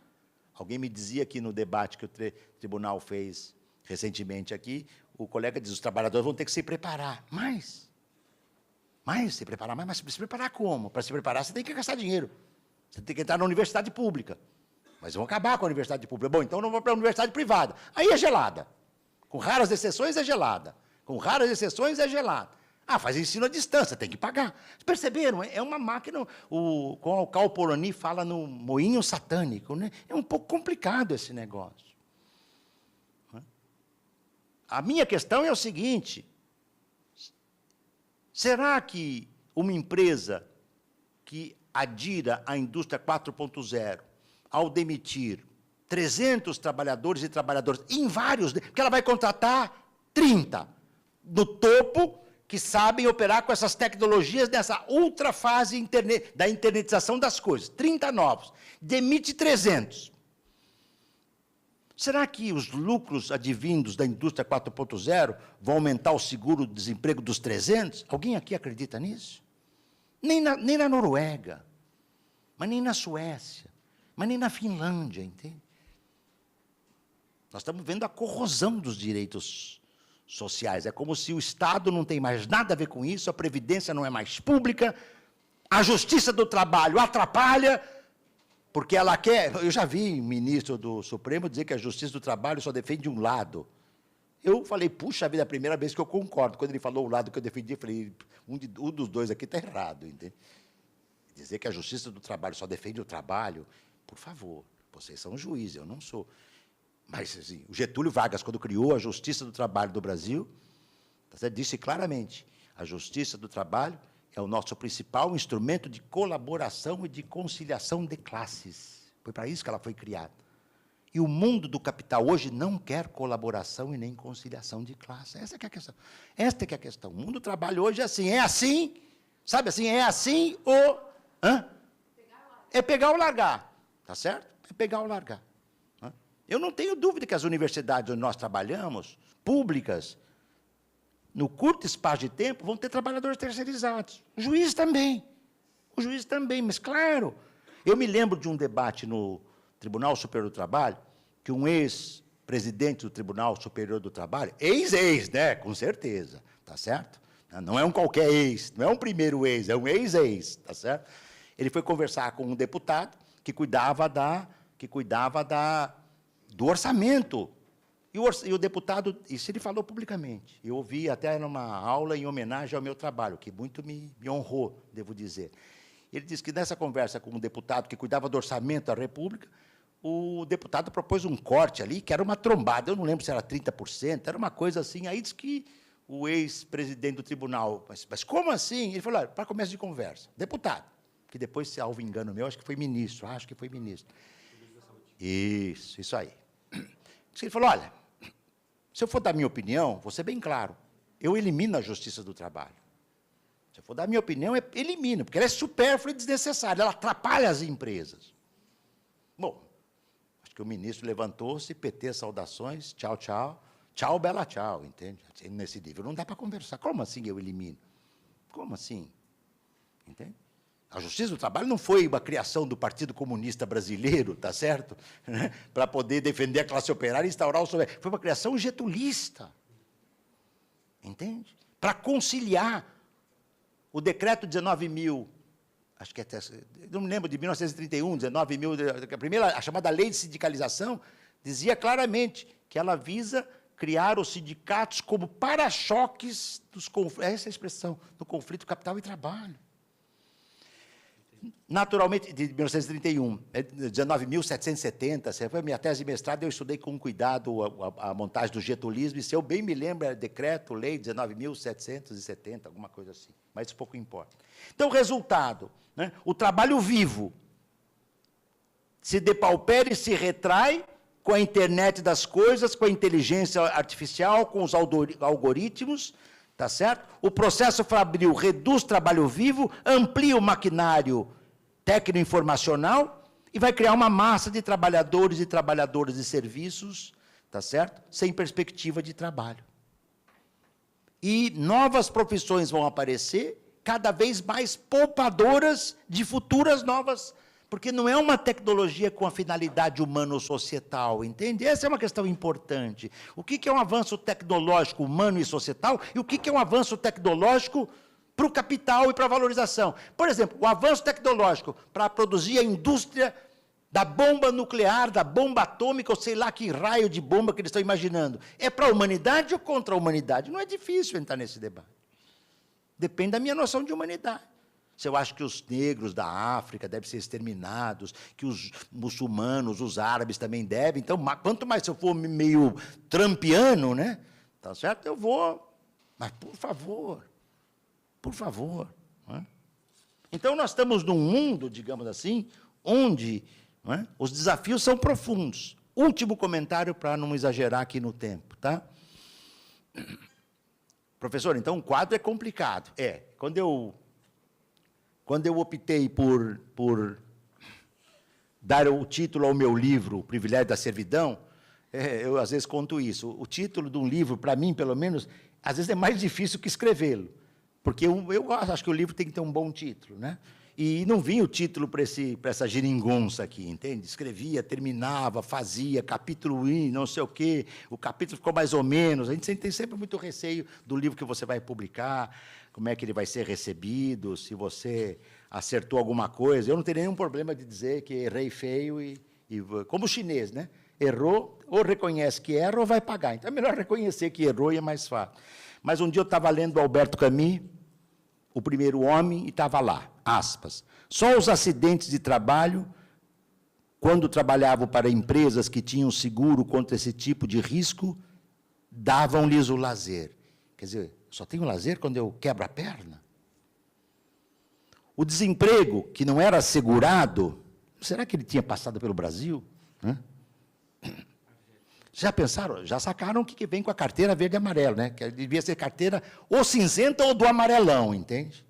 Alguém me dizia aqui no debate que o tribunal fez recentemente aqui, o colega diz, os trabalhadores vão ter que se preparar. Mas se preparar mais, mas se preparar como? Para se preparar, você tem que gastar dinheiro. Você tem que entrar na universidade pública. Mas vão acabar com a universidade pública. Bom, então não vou para a universidade privada. Aí é gelada. Com raras exceções é gelada. Com raras exceções é gelada. Ah, faz ensino à distância, tem que pagar. Perceberam? É uma máquina, como o Cal Polanyi fala no moinho satânico, né? É um pouco complicado esse negócio. A minha questão é o seguinte, será que uma empresa que adira à indústria 4.0, ao demitir 300 trabalhadores e trabalhadoras, em vários, porque ela vai contratar 30 no topo, que sabem operar com essas tecnologias nessa ultra fase da internetização das coisas, 30 novos, demite 300. Será que os lucros advindos da indústria 4.0 vão aumentar o seguro-desemprego dos 300? Alguém aqui acredita nisso? Nem na Noruega, mas nem na Suécia, mas nem na Finlândia, entende? Nós estamos vendo a corrosão dos direitos sociais. É como se o Estado não tem mais nada a ver com isso, a Previdência não é mais pública, a Justiça do Trabalho atrapalha, porque ela quer... Eu já vi o ministro do Supremo dizer que a Justiça do Trabalho só defende um lado. Eu falei, puxa vida, é a primeira vez que eu concordo. Quando ele falou o lado que eu defendi, eu falei, um dos dois aqui está errado, entende? Dizer que a Justiça do Trabalho só defende o trabalho, por favor, vocês são juízes, eu não sou. Mas, assim, o Getúlio Vargas, quando criou a Justiça do Trabalho do Brasil, disse claramente, a Justiça do Trabalho é o nosso principal instrumento de colaboração e de conciliação de classes. Foi para isso que ela foi criada. E o mundo do capital hoje não quer colaboração e nem conciliação de classe. Essa é a questão. Esta é a questão. O mundo do trabalho hoje é assim, sabe assim, é assim ou... É pegar ou largar, tá certo? É pegar ou largar. Eu não tenho dúvida que as universidades onde nós trabalhamos, públicas, no curto espaço de tempo, vão ter trabalhadores terceirizados. O juiz também, mas claro. Eu me lembro de um debate no Tribunal Superior do Trabalho, que um ex-presidente do Tribunal Superior do Trabalho, ex-ex, né, com certeza, tá certo? Não é um qualquer ex, não é um primeiro ex, é um ex-ex, tá certo? Ele foi conversar com um deputado que cuidava da do orçamento. E o deputado, isso ele falou publicamente. Eu ouvi até numa aula em homenagem ao meu trabalho, que muito me honrou, devo dizer. Ele disse que, nessa conversa com um deputado que cuidava do orçamento da República, o deputado propôs um corte ali, que era uma trombada, eu não lembro se era 30%, era uma coisa assim. Aí disse que o ex-presidente do tribunal, mas como assim? Ele falou, para começo de conversa, deputado, que depois, se salvo engano meu, acho que foi ministro. Isso aí. Ele falou, olha, se eu for dar minha opinião, vou ser bem claro, eu elimino a Justiça do Trabalho. Se eu for dar minha opinião, eu elimino, porque ela é supérflua e desnecessária, ela atrapalha as empresas. Bom, acho que o ministro levantou-se, PT, saudações, tchau, tchau, tchau, bela tchau, entende? Nesse nível não dá para conversar. Como assim eu elimino? Como assim? Entende? A Justiça do Trabalho não foi uma criação do Partido Comunista Brasileiro, tá certo? Para poder defender a classe operária e instaurar o soberano. Foi uma criação getulista. Entende? Para conciliar o decreto 19.000, acho que até, não me lembro, de 1931, 19.000, a chamada lei de sindicalização, dizia claramente que ela visa criar os sindicatos como para-choques dos conflitos, essa é a expressão, do conflito capital e trabalho. Naturalmente, de 1931, 19.770, foi a minha tese de mestrado, eu estudei com cuidado a montagem do getulismo, e se eu bem me lembro, é decreto, lei 19.770, alguma coisa assim, mas isso pouco importa. Então, o resultado, né, o trabalho vivo se depaupera e se retrai com a internet das coisas, com a inteligência artificial, com os algoritmos, tá certo? O processo fabril reduz trabalho vivo, amplia o maquinário técnico-informacional e vai criar uma massa de trabalhadores e trabalhadoras de serviços, tá certo? Sem perspectiva de trabalho. E novas profissões vão aparecer, cada vez mais poupadoras de futuras novas, porque não é uma tecnologia com a finalidade humano-societal, entende? Essa é uma questão importante. O que é um avanço tecnológico humano e societal e o que é um avanço tecnológico para o capital e para a valorização? Por exemplo, o avanço tecnológico para produzir a indústria da bomba nuclear, da bomba atômica, ou sei lá que raio de bomba que eles estão imaginando. É para a humanidade ou contra a humanidade? Não é difícil entrar nesse debate. Depende da minha noção de humanidade. Se eu acho que os negros da África devem ser exterminados, que os muçulmanos, os árabes também devem, então, quanto mais se eu for meio trumpiano, né? Tá certo? Eu vou, mas por favor. Não é? Então, nós estamos num mundo, digamos assim, onde, não é, os desafios são profundos. Último comentário, para não exagerar aqui no tempo, tá? Professor, então o quadro é complicado. Quando eu optei por dar o título ao meu livro, O Privilégio da Servidão, eu às vezes conto isso. O título de um livro, para mim, pelo menos, às vezes é mais difícil que escrevê-lo, porque eu acho que o livro tem que ter um bom título, né? E não vinha o título para essa geringonça aqui, entende? Escrevia, terminava, fazia, capítulo não sei o quê, o capítulo ficou mais ou menos. A gente tem sempre muito receio do livro que você vai publicar, como é que ele vai ser recebido, se você acertou alguma coisa. Eu não teria nenhum problema de dizer que errei feio, como o chinês, né? Errou, ou reconhece que erra, ou vai pagar. Então, é melhor reconhecer que errou e é mais fácil. Mas um dia eu estava lendo Alberto Camus, O Primeiro Homem, e estava lá, aspas, só os acidentes de trabalho, quando trabalhavam para empresas que tinham seguro contra esse tipo de risco, davam-lhes o lazer. Quer dizer, só tenho lazer quando eu quebro a perna? O desemprego, que não era assegurado, será que ele tinha passado pelo Brasil? Já pensaram? Já sacaram o que vem com a carteira verde e amarela, né? Que devia ser carteira ou cinzenta ou do amarelão, entende?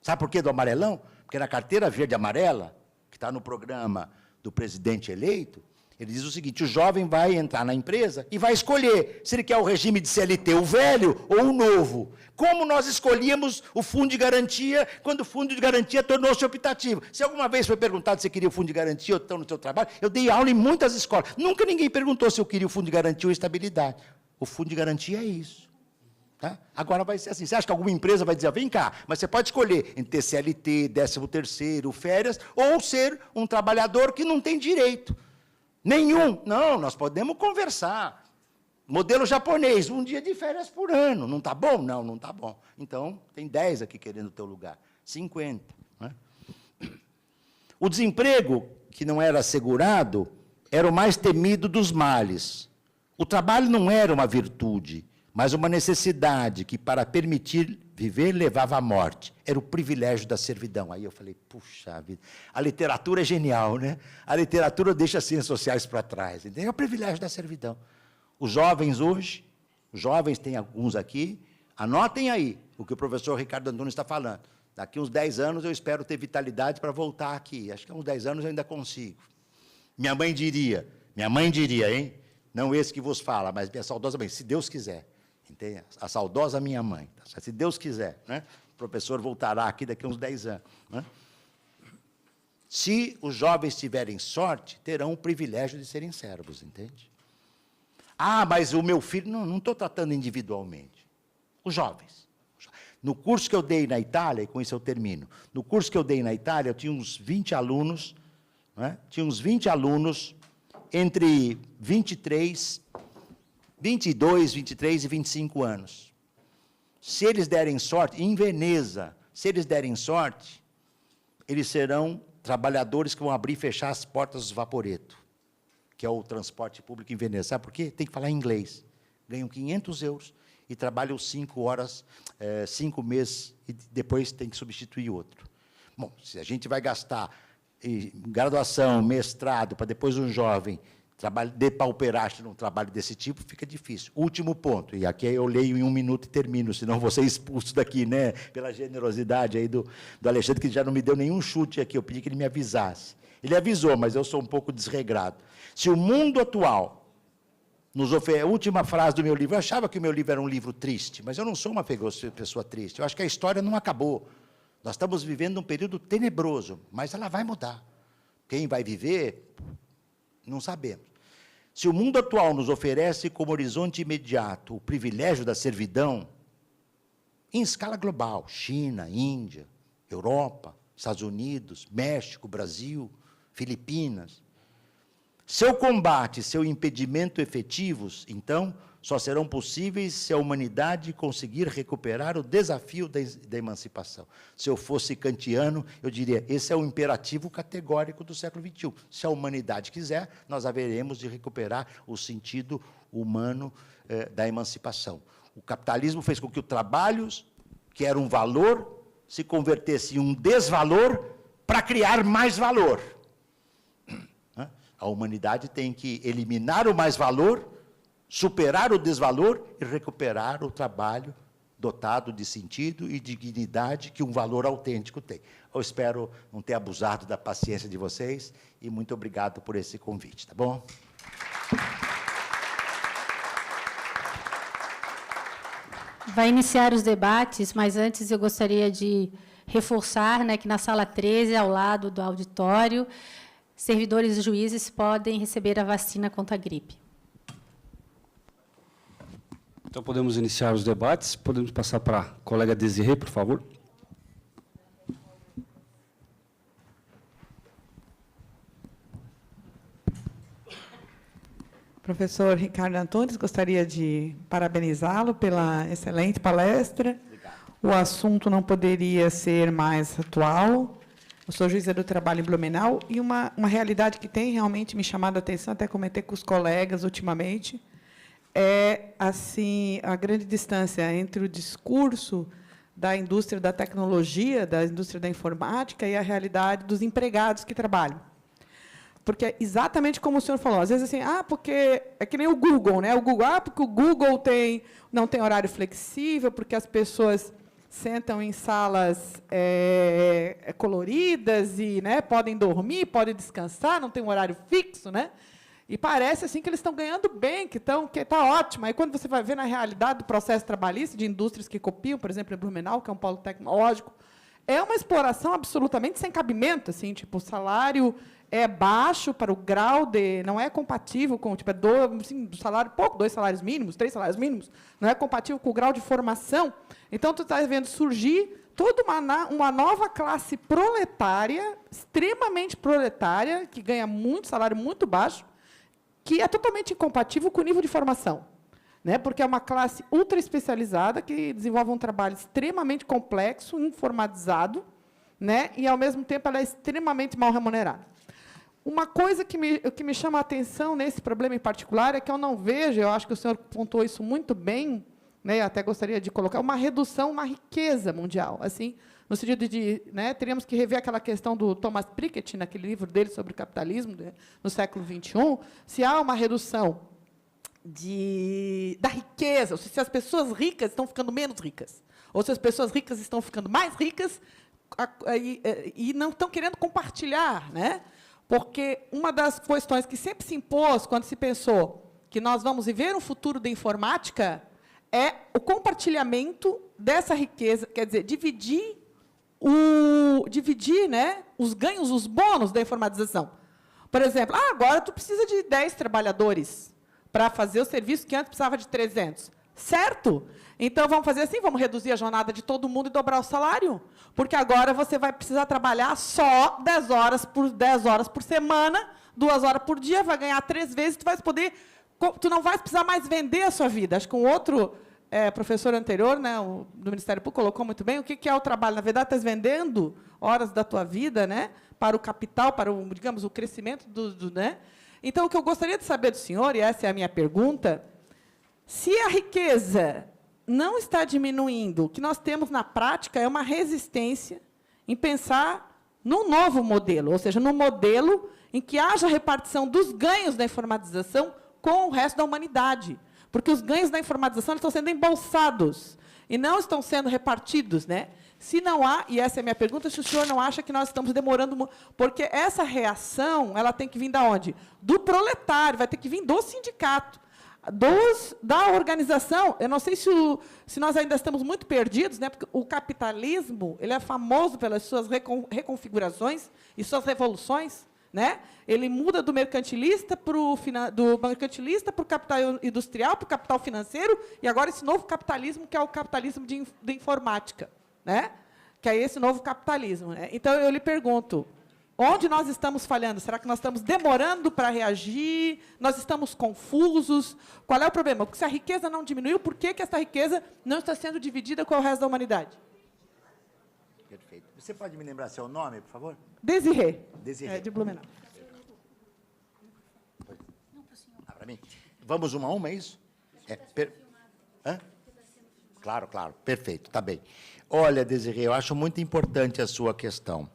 Sabe por que do amarelão? Porque na carteira verde e amarela, que está no programa do presidente eleito, ele diz o seguinte, o jovem vai entrar na empresa e vai escolher se ele quer o regime de CLT, o velho ou o novo. Como nós escolhíamos o fundo de garantia, quando o fundo de garantia tornou-se optativo. Se alguma vez foi perguntado se você queria o fundo de garantia ou estão no seu trabalho, eu dei aula em muitas escolas. Nunca ninguém perguntou se eu queria o fundo de garantia ou estabilidade. O fundo de garantia é isso. Tá? Agora vai ser assim, você acha que alguma empresa vai dizer, vem cá, mas você pode escolher entre ter CLT, 13º, férias, ou ser um trabalhador que não tem direito. Nenhum. Não, nós podemos conversar. Modelo japonês, 1 dia de férias por ano. Não está bom? Não, não está bom. Então, tem 10 aqui querendo o teu lugar. 50. Né? O desemprego, que não era assegurado, era o mais temido dos males. O trabalho não era uma virtude, mas uma necessidade que, para permitir viver, levava à morte. Era o privilégio da servidão. Aí eu falei, puxa vida, a literatura é genial, né? A literatura deixa as ciências sociais para trás. É o privilégio da servidão. Os jovens hoje, os jovens, tem alguns aqui, anotem aí o que o professor Ricardo Antunes está falando. Daqui uns 10 anos eu espero ter vitalidade para voltar aqui. Acho que uns 10 anos eu ainda consigo. Minha mãe diria, hein? Não esse que vos fala, mas minha saudosa mãe, se Deus quiser. Entende? A saudosa minha mãe. Se Deus quiser, né? O professor voltará aqui daqui a uns 10 anos. Né? Se os jovens tiverem sorte, terão o privilégio de serem servos, entende? Ah, mas o meu filho... Não estou tratando individualmente. Os jovens. No curso que eu dei na Itália, e com isso eu termino, no curso que eu dei na Itália, eu tinha uns 20 alunos, né? Tinha uns 20 alunos entre 22, 23 e 25 anos. Se eles derem sorte, em Veneza, se eles derem sorte, eles serão trabalhadores que vão abrir e fechar as portas dos vaporetos, que é o transporte público em Veneza. Sabe por quê? Tem que falar inglês. Ganham 500 euros e trabalham 5 horas, 5 meses, e depois tem que substituir outro. Bom, se a gente vai gastar graduação, mestrado, para depois um jovem depauperar-se num trabalho desse tipo, fica difícil. Último ponto, e aqui eu leio em 1 minuto e termino, senão vou ser expulso daqui, né? Pela generosidade aí do Alexandre, que já não me deu nenhum chute aqui, eu pedi que ele me avisasse. Ele avisou, mas eu sou um pouco desregrado. Se o mundo atual nos oferece... A última frase do meu livro, eu achava que o meu livro era um livro triste, mas eu não sou uma pessoa triste. Eu acho que a história não acabou. Nós estamos vivendo um período tenebroso, mas ela vai mudar. Quem vai viver, não sabemos. Se o mundo atual nos oferece como horizonte imediato o privilégio da servidão, em escala global, China, Índia, Europa, Estados Unidos, México, Brasil, Filipinas, seu combate, seu impedimento efetivos, então, só serão possíveis se a humanidade conseguir recuperar o desafio da emancipação. Se eu fosse kantiano, eu diria, esse é o imperativo categórico do século XXI. Se a humanidade quiser, nós haveremos de recuperar o sentido humano da emancipação. O capitalismo fez com que o trabalho, que era um valor, se convertesse em um desvalor para criar mais valor. A humanidade tem que eliminar o mais-valor, superar o desvalor e recuperar o trabalho dotado de sentido e dignidade que um valor autêntico tem. Eu espero não ter abusado da paciência de vocês e muito obrigado por esse convite, tá bom? Vai iniciar os debates, mas antes eu gostaria de reforçar, né, que na sala 13, ao lado do auditório, servidores e juízes podem receber a vacina contra a gripe. Então, podemos iniciar os debates. Podemos passar para a colega Desirê, por favor. Professor Ricardo Antunes, gostaria de parabenizá-lo pela excelente palestra. Obrigado. O assunto não poderia ser mais atual. Eu sou juíza do trabalho em Blumenau e uma realidade que tem realmente me chamado a atenção, até comentei com os colegas ultimamente, é assim a grande distância entre o discurso da indústria da tecnologia, da indústria da informática e a realidade dos empregados que trabalham. Porque é exatamente como o senhor falou, às vezes assim, porque é que nem o Google, né? O Google, porque o Google não tem horário flexível, porque as pessoas sentam em salas coloridas e, né, podem dormir, podem descansar, não tem um horário fixo, né? E parece assim que eles estão ganhando bem, que está ótimo. Aí, quando você vai ver na realidade do processo trabalhista de indústrias que copiam, por exemplo, em Blumenau, que é um polo tecnológico, é uma exploração absolutamente sem cabimento, assim, tipo, o salário é baixo para o grau de... Não é compatível com... Tipo, salário pouco, 2 salários mínimos, 3 salários mínimos, não é compatível com o grau de formação. Então, tu está vendo surgir toda uma nova classe proletária, extremamente proletária, que ganha muito salário muito baixo, que é totalmente incompatível com o nível de formação, né? Porque é uma classe ultra especializada que desenvolve um trabalho extremamente complexo, informatizado, né? E, ao mesmo tempo, ela é extremamente mal remunerada. Uma coisa que me chama a atenção nesse problema em particular é que eu não vejo, eu acho que o senhor pontuou isso muito bem, né? Eu até gostaria de colocar uma redução na riqueza mundial, assim, no sentido de, né, teríamos que rever aquela questão do Thomas Piketty, naquele livro dele sobre o capitalismo, né, no século XXI, se há uma redução da riqueza, ou se as pessoas ricas estão ficando menos ricas, ou se as pessoas ricas estão ficando mais ricas e não estão querendo compartilhar, né? Porque uma das questões que sempre se impôs quando se pensou que nós vamos viver um futuro da informática é o compartilhamento dessa riqueza, quer dizer, dividir, né, os ganhos, os bônus da informatização. Por exemplo, agora tu precisa de 10 trabalhadores para fazer o serviço que antes precisava de 300. Certo? Então, vamos fazer assim, vamos reduzir a jornada de todo mundo e dobrar o salário. Porque agora você vai precisar trabalhar só 10 horas por semana, 2 horas por dia, vai ganhar 3 vezes, tu não vai precisar mais vender a sua vida. Acho que um outro professor anterior, né, do Ministério Público, colocou muito bem o que é o trabalho. Na verdade, estás vendendo horas da tua vida, né, para o capital, para o, digamos, o crescimento né? Então, o que eu gostaria de saber do senhor, e essa é a minha pergunta, se a riqueza não está diminuindo, o que nós temos na prática é uma resistência em pensar num novo modelo, ou seja, num modelo em que haja repartição dos ganhos da informatização com o resto da humanidade. Porque os ganhos da informatização estão sendo embolsados e não estão sendo repartidos, né? Se não há, e essa é a minha pergunta, se o senhor não acha que nós estamos demorando, porque essa reação ela tem que vir de onde? Do proletário, vai ter que vir do sindicato. Da organização, eu não sei se nós ainda estamos muito perdidos, né, porque o capitalismo ele é famoso pelas suas reconfigurações e suas revoluções, né? Ele muda do mercantilista para o capital industrial, para o capital financeiro, e agora esse novo capitalismo, que é o capitalismo de informática, né? Que é esse novo capitalismo, né? Então, eu lhe pergunto, onde nós estamos falhando? Será que nós estamos demorando para reagir? Nós estamos confusos? Qual é o problema? Porque se a riqueza não diminuiu, por que essa riqueza não está sendo dividida com o resto da humanidade? Perfeito. Você pode me lembrar seu nome, por favor? Desirê. Desirê. De Blumenau. Para mim? Vamos uma a uma, é isso? Hã? Claro, claro. Perfeito, está bem. Olha, Desirê, eu acho muito importante a sua questão.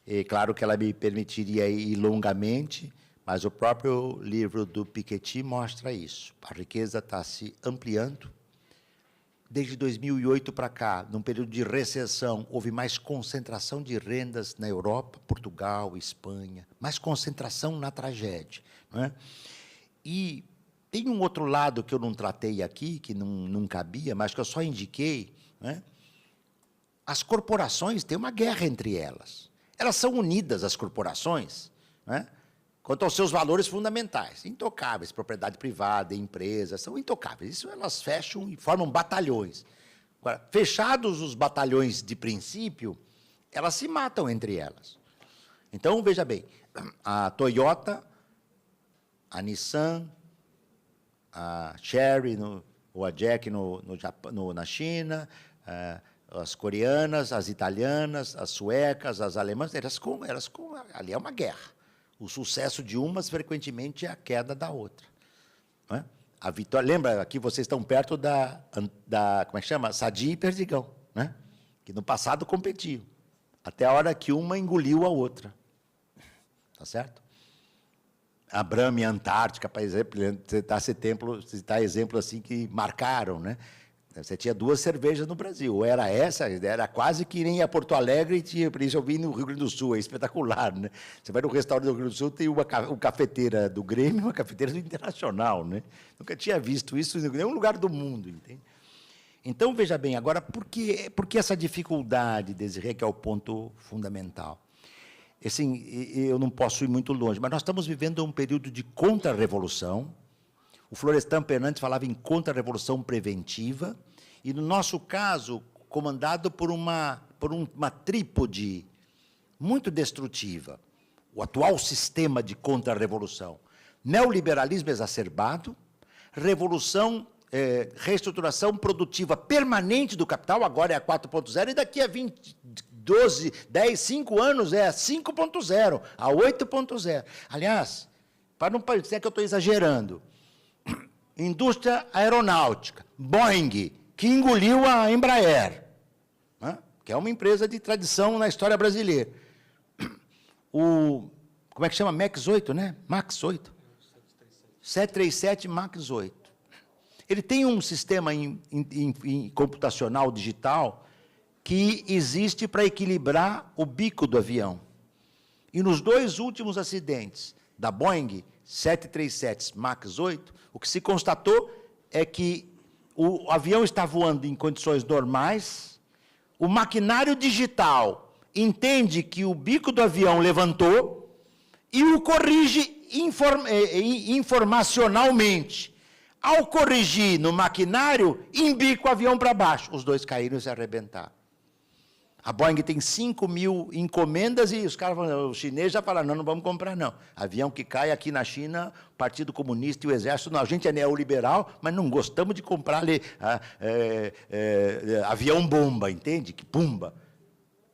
É claro que ela me permitiria ir longamente, mas o próprio livro do Piketty mostra isso. A riqueza está se ampliando. Desde 2008 para cá, num período de recessão, houve mais concentração de rendas na Europa, Portugal, Espanha, mais concentração na tragédia. Não é? E tem um outro lado que eu não tratei aqui, que não cabia, mas que eu só indiquei. Não é? As corporações têm uma guerra entre elas. Elas são unidas, as corporações, né, quanto aos seus valores fundamentais, intocáveis, propriedade privada, empresas, são intocáveis. Isso elas fecham e formam batalhões. Agora, fechados os batalhões de princípio, elas se matam entre elas. Então, veja bem, a Toyota, a Nissan, a Chery, ou a Jack na China, as coreanas, as italianas, as suecas, as alemãs, ali é uma guerra. O sucesso de umas, frequentemente, é a queda da outra. Não é? A vitória, lembra, aqui vocês estão perto da como é que chama? Sadia e Perdigão, né? Que no passado competiam, até a hora que uma engoliu a outra. Tá certo? A Brahma e a Antártica, por exemplo, citar exemplo assim que marcaram, né? Você tinha 2 cervejas no Brasil, era quase que nem a Porto Alegre, por isso eu vim no Rio Grande do Sul, é espetacular, né? Você vai no restaurante do Rio Grande do Sul, tem uma cafeteira do Grêmio e uma cafeteira do Internacional, né? Nunca tinha visto isso em nenhum lugar do mundo, entende? Então, veja bem, agora, por que essa dificuldade, Desirê, que é o ponto fundamental? Assim, eu não posso ir muito longe, mas nós estamos vivendo um período de contra-revolução. O Florestan Pernandes falava em contra-revolução preventiva, e, no nosso caso, comandado por uma trípode muito destrutiva. O atual sistema de contra-revolução neoliberalismo exacerbado, reestruturação produtiva permanente do capital, agora é a 4.0, e daqui a 5 anos é a 5.0, a 8.0. Aliás, para não parecer que eu estou exagerando, indústria aeronáutica, Boeing, que engoliu a Embraer, né, que é uma empresa de tradição na história brasileira. Como é que chama? Max 8, né? Max 8. 737 Max 8. Ele tem um sistema computacional digital que existe para equilibrar o bico do avião. E nos 2 últimos acidentes da Boeing 737 Max 8, o que se constatou é que o avião está voando em condições normais, o maquinário digital entende que o bico do avião levantou e o corrige informacionalmente. Ao corrigir no maquinário, embica o avião para baixo. Os 2 caíram e se arrebentaram. A Boeing tem 5.000 encomendas e os chineses já falaram, não vamos comprar, não. Avião que cai aqui na China, o Partido Comunista e o Exército, não, a gente é neoliberal, mas não gostamos de comprar avião-bomba, entende? Que pumba.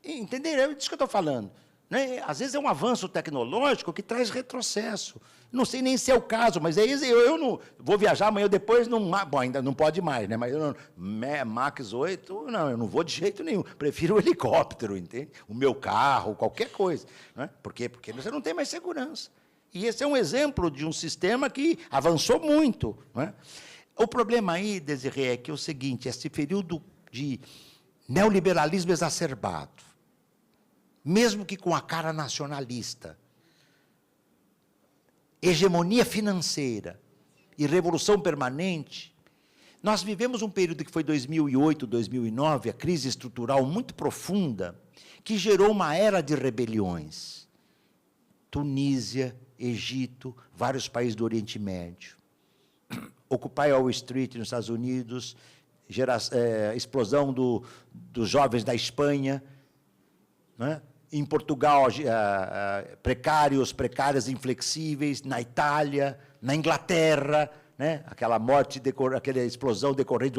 Entenderam? É disso que eu estou falando. Né? Às vezes é um avanço tecnológico que traz retrocesso. Não sei nem se é o caso, mas eu não vou viajar amanhã ou depois, bom, ainda não pode mais, né? Mas Max 8, não, eu não vou de jeito nenhum. Prefiro o helicóptero, entende? O meu carro, qualquer coisa. Né? Por quê? Porque você não tem mais segurança. E esse é um exemplo de um sistema que avançou muito. Né? O problema aí, Desirê, é que é o seguinte, esse período de neoliberalismo exacerbado, mesmo que com a cara nacionalista, hegemonia financeira e revolução permanente, nós vivemos um período que foi 2008, 2009, a crise estrutural muito profunda, que gerou uma era de rebeliões. Tunísia, Egito, vários países do Oriente Médio. Occupy Wall Street nos Estados Unidos, explosão dos jovens da Espanha, né? Em Portugal, precárias inflexíveis, na Itália, na Inglaterra, né? Aquela explosão decorrente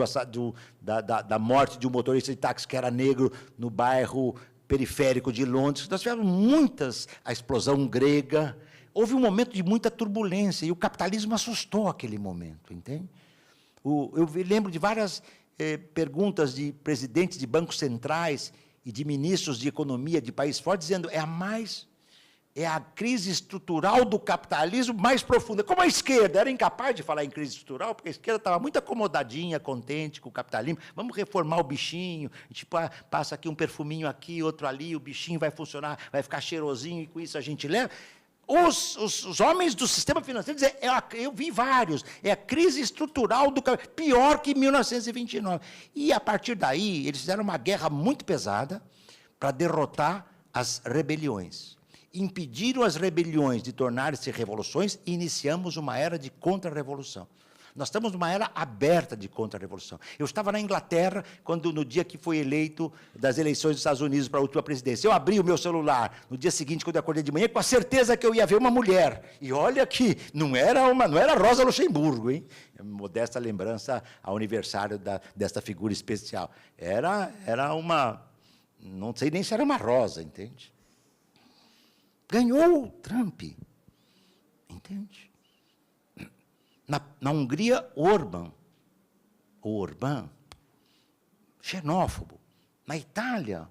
da morte de um motorista de táxi que era negro no bairro periférico de Londres. Nós tivemos a explosão grega, houve um momento de muita turbulência, e o capitalismo assustou aquele momento, entende? Eu lembro de várias perguntas de presidentes de bancos centrais e de ministros de economia de países fortes, dizendo é a crise estrutural do capitalismo mais profunda. Como a esquerda era incapaz de falar em crise estrutural, porque a esquerda estava muito acomodadinha, contente com o capitalismo, vamos reformar o bichinho, a gente passa aqui um perfuminho aqui, outro ali, o bichinho vai funcionar, vai ficar cheirosinho, e com isso a gente leva. Os homens do sistema financeiro dizem, eu vi vários, é a crise estrutural do capitalismo, pior que 1929. E, a partir daí, eles fizeram uma guerra muito pesada para derrotar as rebeliões. Impediram as rebeliões de tornarem-se revoluções e iniciamos uma era de contra-revolução. Nós estamos numa era aberta de contra-revolução. Eu estava na Inglaterra, no dia que foi eleito das eleições dos Estados Unidos para a última presidência. Eu abri o meu celular no dia seguinte, quando eu acordei de manhã, com a certeza que eu ia ver uma mulher. E olha que não era Rosa Luxemburgo, hein? Modesta lembrança ao aniversário desta figura especial. Era uma... Não sei nem se era uma rosa, entende? Ganhou o Trump, entende? Na Hungria, Orbán, xenófobo. Na Itália,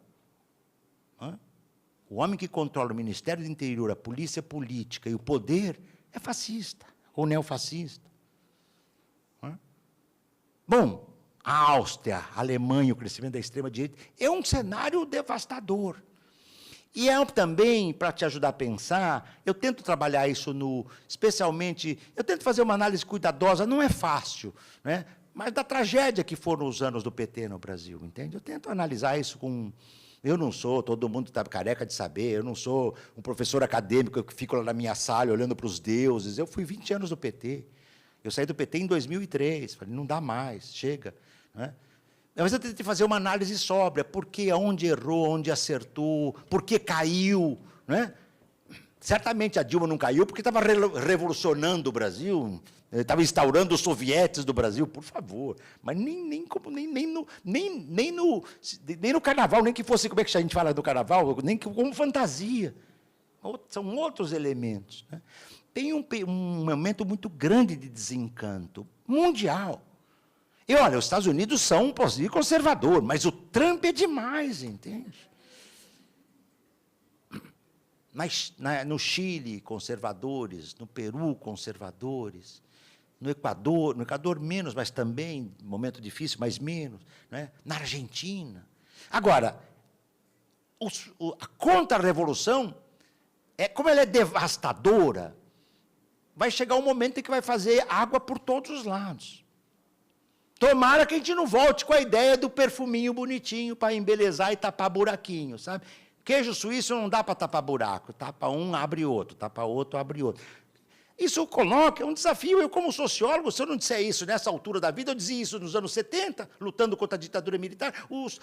o homem que controla o Ministério do Interior, a polícia política e o poder é fascista, ou neofascista. Bom, a Áustria, a Alemanha, o crescimento da extrema-direita, é um cenário devastador. E também, para te ajudar a pensar, eu tento trabalhar isso especialmente, eu tento fazer uma análise cuidadosa, não é fácil, né? Mas da tragédia que foram os anos do PT no Brasil, entende? Eu tento analisar isso eu não sou, todo mundo está careca de saber, eu não sou um professor acadêmico que fico lá na minha sala olhando para os deuses, eu fui 20 anos do PT. Eu saí do PT em 2003, falei, não dá mais, chega, né? Mas eu tentei fazer uma análise sóbria, por que, onde errou, onde acertou, por que caiu, né? Certamente a Dilma não caiu porque estava revolucionando o Brasil, estava instaurando os sovietes do Brasil, por favor. Mas nem no carnaval, nem que fosse, como é que a gente fala do carnaval, nem que como fantasia. São outros elementos, né? Tem um momento muito grande de desencanto mundial. E, olha, os Estados Unidos são um país conservador, mas o Trump é demais, entende? No Chile, conservadores, no Peru, conservadores, no Equador menos, mas também, momento difícil, mas menos, né? Na Argentina. Agora, a contra-revolução, como ela é devastadora, vai chegar um momento em que vai fazer água por todos os lados. Tomara que a gente não volte com a ideia do perfuminho bonitinho para embelezar e tapar buraquinho, sabe? Queijo suíço não dá para tapar buraco. Tapa um, abre outro. Tapa outro, abre outro. Isso coloca, é um desafio. Eu, como sociólogo, se eu não disser isso nessa altura da vida, eu dizia isso nos anos 70, lutando contra a ditadura militar,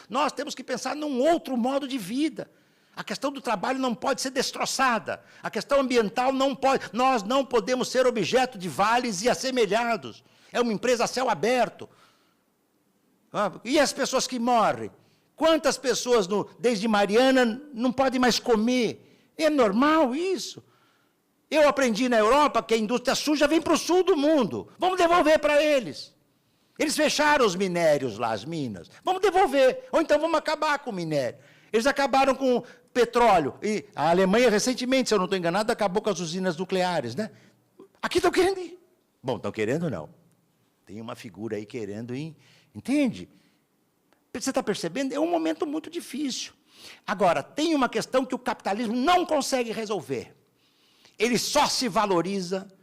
nós temos que pensar num outro modo de vida. A questão do trabalho não pode ser destroçada. A questão ambiental não pode. Nós não podemos ser objeto de vales e assemelhados. É uma empresa a céu aberto. E as pessoas que morrem? Quantas pessoas, desde Mariana, não podem mais comer? É normal isso. Eu aprendi na Europa que a indústria suja vem para o sul do mundo. Vamos devolver para eles. Eles fecharam os minérios lá, as minas. Vamos devolver. Ou então vamos acabar com o minério. Eles acabaram com o petróleo. E a Alemanha, recentemente, se eu não estou enganado, acabou com as usinas nucleares, né? Aqui estão querendo ir. Bom, estão querendo não. Tem uma figura aí querendo ir. Entende? Você está percebendo? É um momento muito difícil. Agora, tem uma questão que o capitalismo não consegue resolver. Ele só se valoriza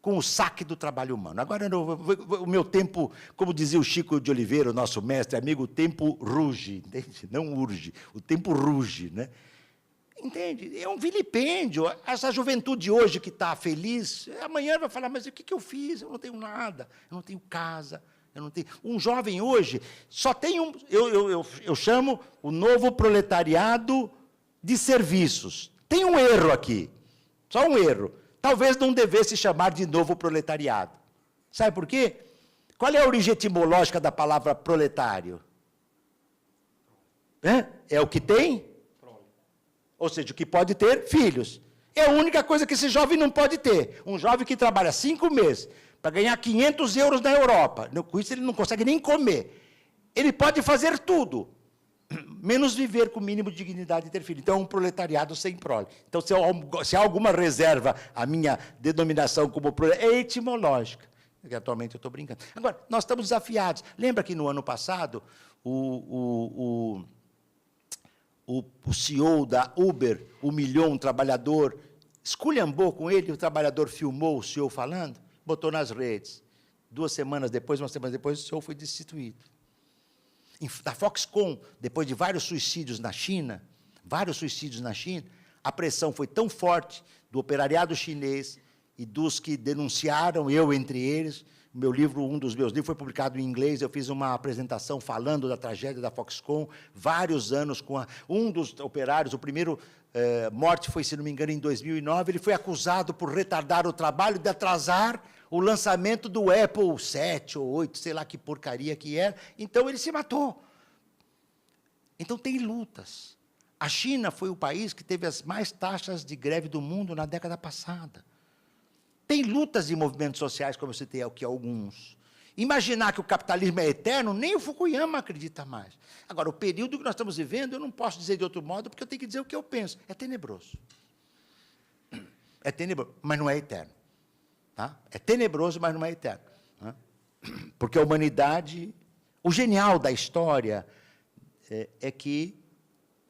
com o saque do trabalho humano. Agora, o meu tempo, como dizia o Chico de Oliveira, o nosso mestre amigo, o tempo ruge, entende? Não urge, o tempo ruge, né? Entende? É um vilipêndio. Essa juventude hoje que está feliz, amanhã vai falar, mas o que eu fiz? Eu não tenho nada, eu não tenho casa. Eu não tenho. Um jovem hoje só tem um. Eu chamo o novo proletariado de serviços. Tem um erro aqui, só um erro. Talvez não devesse chamar de novo proletariado. Sabe por quê? Qual é a origem etimológica da palavra proletário? É o que tem? Ou seja, o que pode ter filhos. É a única coisa que esse jovem não pode ter. Um jovem que trabalha 5 meses para ganhar 500 euros na Europa. Com isso, ele não consegue nem comer. Ele pode fazer tudo, menos viver com o mínimo de dignidade e ter filho. Então, é um proletariado sem prole. Então, se há alguma reserva, a minha denominação como proletariado é etimológica. Que atualmente eu estou brincando. Agora, nós estamos desafiados. Lembra que no ano passado, o CEO da Uber humilhou um trabalhador, esculhambou com ele, o trabalhador filmou o CEO falando, botou nas redes. 2 semanas depois, 1 semana depois, o CEO foi destituído. Da Foxconn, depois de vários suicídios na China, a pressão foi tão forte do operariado chinês e dos que denunciaram, eu entre eles. Um dos meus livros foi publicado em inglês, eu fiz uma apresentação falando da tragédia da Foxconn, vários anos com um dos operários, o primeiro morte foi, se não me engano, em 2009, ele foi acusado por retardar o trabalho, de atrasar o lançamento do Apple 7 ou 8, sei lá que porcaria que era, então ele se matou. Então tem lutas. A China foi o país que teve as mais taxas de greve do mundo na década passada. Tem lutas de movimentos sociais, como eu citei aqui alguns. Imaginar que o capitalismo é eterno, nem o Fukuyama acredita mais. Agora, o período que nós estamos vivendo, eu não posso dizer de outro modo, porque eu tenho que dizer o que eu penso. É tenebroso. É tenebroso, mas não é eterno. Tá? É tenebroso, mas não é eterno. Tá? Porque a humanidade, o genial da história é que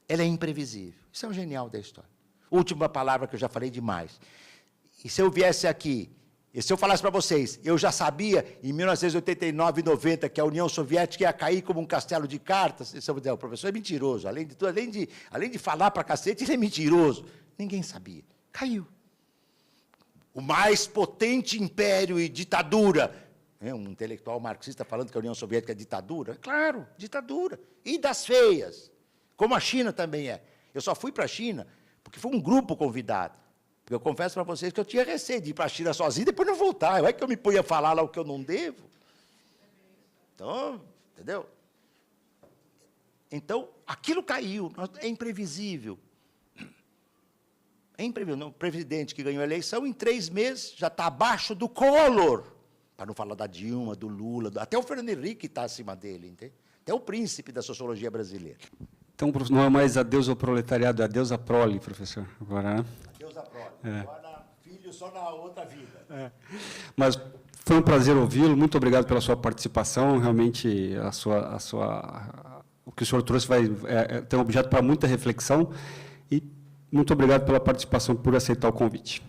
ela é imprevisível. Isso é o genial da história. Última palavra que eu já falei demais. E se eu viesse aqui, e se eu falasse para vocês, eu já sabia, em 1989 e 90, que a União Soviética ia cair como um castelo de cartas, vocês vão dizer, o professor é mentiroso, além de tudo, além de falar para cacete, ele é mentiroso. Ninguém sabia. Caiu. O mais potente império e ditadura. Um intelectual marxista falando que a União Soviética é ditadura. Claro, ditadura. E das feias. Como a China também é. Eu só fui para a China porque foi um grupo convidado. Eu confesso para vocês que eu tinha receio de ir para a China sozinho e depois não voltar. Vai que eu me ponho a falar lá o que eu não devo. Então, entendeu? Então, aquilo caiu. É imprevisível. É imprevisível. Não, o presidente que ganhou a eleição, em 3 meses, já está abaixo do Collor. Para não falar da Dilma, do Lula, até o Fernando Henrique está acima dele, entende? Até o príncipe da sociologia brasileira. Então, não é mais adeus ao proletariado, é adeus à prole, professor. Agora, né? Adeus à prole. Agora, filho só na outra vida. Mas foi um prazer ouvi-lo. Muito obrigado pela sua participação. Realmente, o que o senhor trouxe vai ter um objeto para muita reflexão. E muito obrigado pela participação, por aceitar o convite.